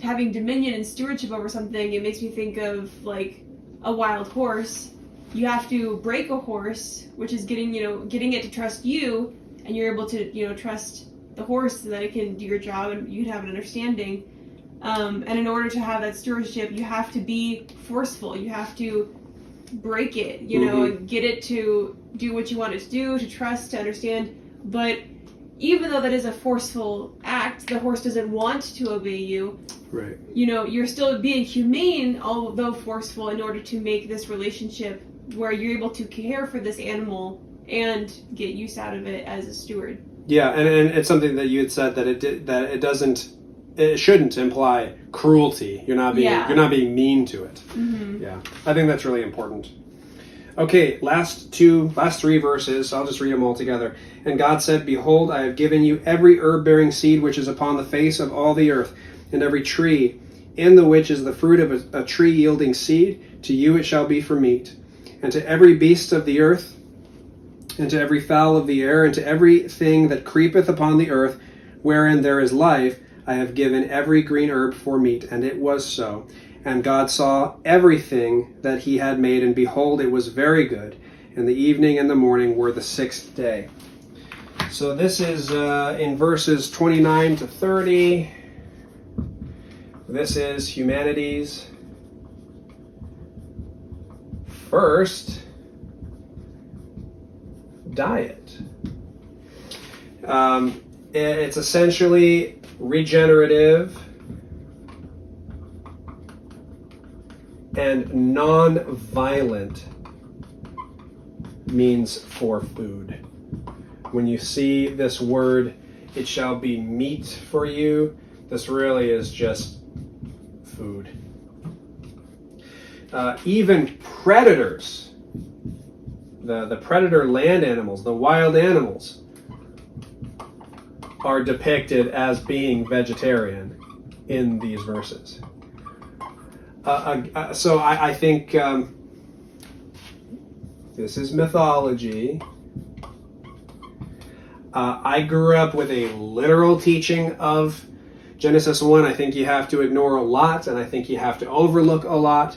having dominion and stewardship over something. It makes me think of like a wild horse. You have to break a horse, which is getting it to trust you, and you're able to, trust the horse so that it can do your job and you can have an understanding. And in order to have that stewardship, you have to be forceful. You have to break it, and get it to do what you want it to do, to trust, to understand. But even though that is a forceful act, the horse doesn't want to obey you. Right. You're still being humane, although forceful, in order to make this relationship where you're able to care for this animal and get use out of it as a steward. Yeah, and it's something that you had said that it shouldn't imply cruelty. You're not being mean to it. Mm-hmm. Yeah, I think that's really important. Okay, last three verses. I'll just read them all together. And God said, "Behold, I have given you every herb-bearing seed which is upon the face of all the earth, and every tree in the which is the fruit of a tree yielding seed. To you it shall be for meat. And to every beast of the earth, and to every fowl of the air, and to everything that creepeth upon the earth, wherein there is life, I have given every green herb for meat." And it was so. And God saw everything that he had made, and behold, it was very good. And the evening and the morning were the sixth day. So this is in verses 29 to 30. This is humanity's first diet. It's essentially regenerative and non-violent means for food. When you see this word, "it shall be meat for you," this really is just food. Even predators, the predator land animals, the wild animals, are depicted as being vegetarian in these verses. So I think this is mythology. I grew up with a literal teaching of Genesis 1. I think you have to ignore a lot, and I think you have to overlook a lot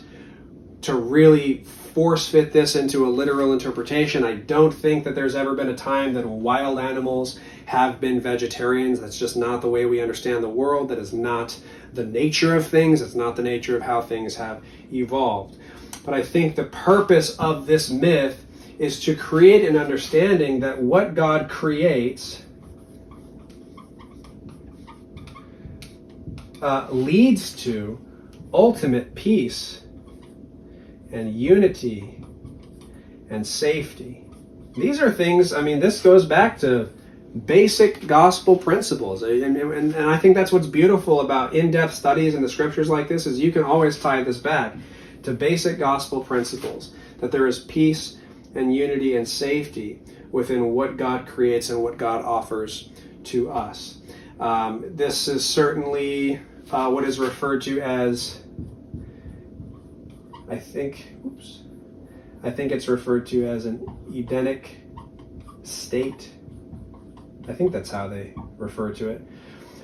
to really force fit this into a literal interpretation. I don't think that there's ever been a time that wild animals have been vegetarians. That's just not the way we understand the world. That is not the nature of things. It's not the nature of how things have evolved. But I think the purpose of this myth is to create an understanding that what God creates leads to ultimate peace and unity and safety. These are things, this goes back to basic gospel principles. And I think that's what's beautiful about in-depth studies in the scriptures like this, is you can always tie this back to basic gospel principles, that there is peace and unity and safety within what God creates and what God offers to us. This is certainly what is referred to as, I think it's referred to as an Edenic state. I think that's how they refer to it.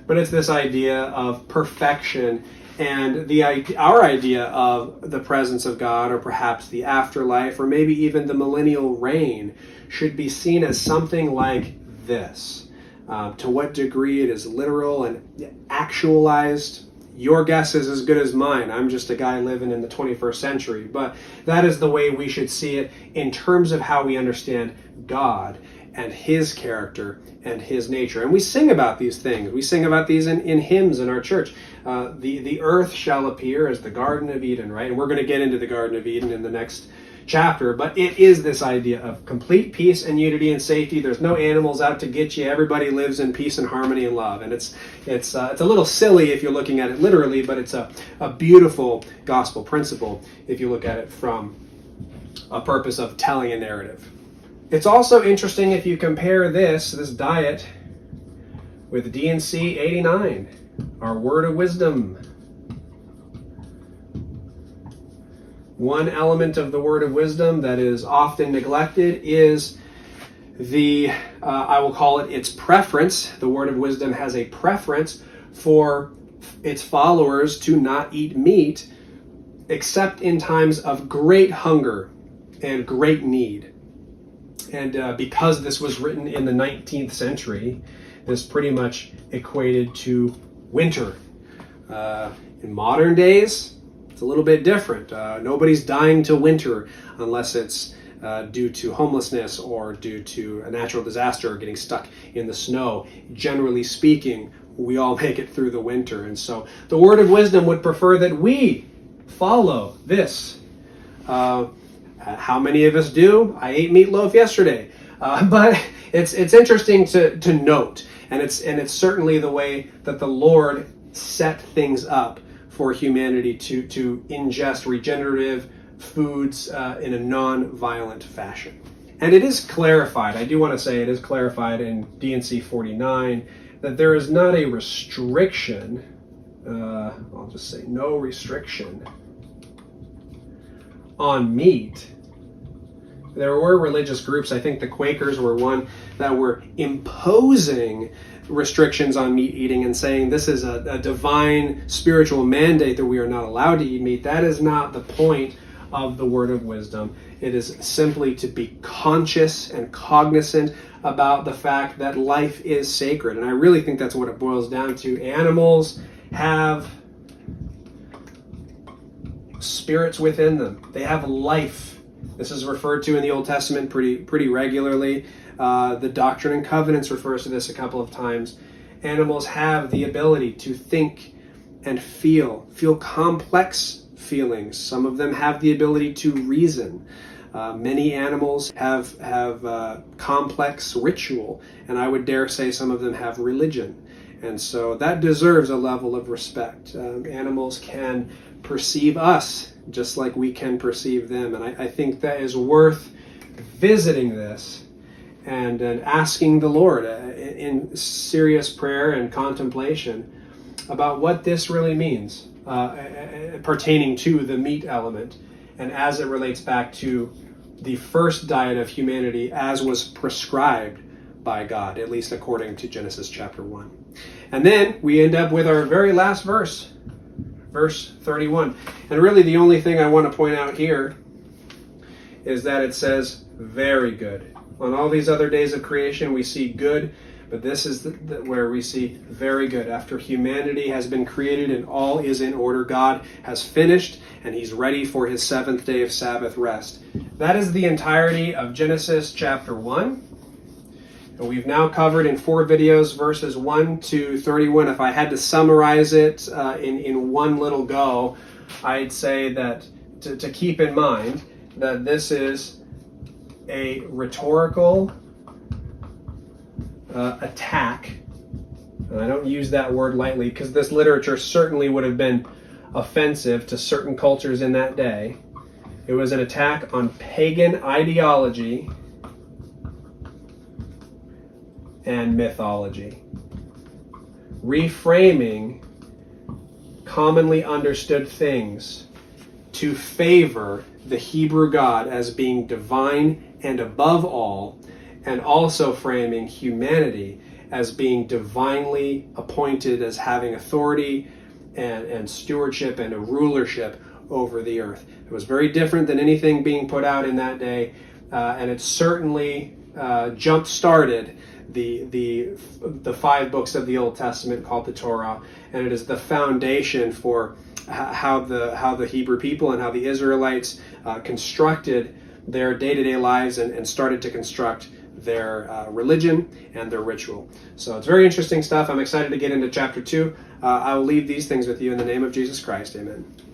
But it's this idea of perfection, and our idea of the presence of God, or perhaps the afterlife, or maybe even the millennial reign, should be seen as something like this. To what degree it is literal and actualized, your guess is as good as mine. I'm just a guy living in the 21st century. But that is the way we should see it in terms of how we understand God and his character and his nature. And we sing about these things. We sing about these in hymns in our church. The earth shall appear as the Garden of Eden, right? And we're going to get into the Garden of Eden in the next chapter, but it is this idea of complete peace and unity and safety. There's no animals out to get you. Everybody lives in peace and harmony and love. And it's a little silly if you're looking at it literally, but it's a beautiful gospel principle if you look at it from a purpose of telling a narrative. It's also interesting if you compare this diet with D&C 89, our word of wisdom. One element of the word of wisdom that is often neglected is I will call it its preference. The word of wisdom has a preference for its followers to not eat meat except in times of great hunger and great need. And because this was written in the 19th century, this pretty much equated to winter. In modern days, it's a little bit different. Nobody's dying to winter unless it's due to homelessness or due to a natural disaster or getting stuck in the snow. Generally speaking, we all make it through the winter. And so the word of wisdom would prefer that we follow this. How many of us do? I ate meatloaf yesterday. But it's interesting to note, and it's certainly the way that the Lord set things up for humanity to ingest regenerative foods in a non-violent fashion. And it is clarified, I do want to say it is clarified in D&C 49 that there is not a restriction, I'll just say no restriction on meat. There were religious groups, I think the Quakers were one, that were imposing restrictions on meat eating and saying this is a divine spiritual mandate that we are not allowed to eat meat. That is not the point of the word of wisdom. It is simply to be conscious and cognizant about the fact that life is sacred. And I really think that's what it boils down to. Animals have spirits within them. They have life. This is referred to in the Old Testament pretty regularly. The Doctrine and Covenants refers to this a couple of times. Animals have the ability to think and feel complex feelings. Some of them have the ability to reason. Many animals have complex ritual, and I would dare say some of them have religion. And so that deserves a level of respect. Animals can perceive us just like we can perceive them. And I think that is worth visiting this and asking the Lord in serious prayer and contemplation about what this really means pertaining to the meat element and as it relates back to the first diet of humanity as was prescribed by God, at least according to Genesis chapter 1. And then we end up with our very last verse, verse 31. And really the only thing I want to point out here is that it says, very good. On all these other days of creation, we see good, but this is where we see very good. After humanity has been created and all is in order, God has finished and he's ready for his seventh day of Sabbath rest. That is the entirety of Genesis chapter 1. And we've now covered in 4 videos verses 1 to 31. If I had to summarize it in one little go, I'd say that to keep in mind that this is a rhetorical attack. And I don't use that word lightly because this literature certainly would have been offensive to certain cultures in that day. It was an attack on pagan ideology and mythology, reframing commonly understood things to favor the Hebrew God as being divine and above all, and also framing humanity as being divinely appointed, as having authority and stewardship and a rulership over the earth. It was very different than anything being put out in that day, and it certainly jump-started the 5 books of the Old Testament called the Torah, and it is the foundation for how the Hebrew people and how the Israelites constructed their day-to-day lives and started to construct their religion and their ritual. So it's very interesting stuff. I'm excited to get into chapter 2. I will leave these things with you in the name of Jesus Christ. Amen.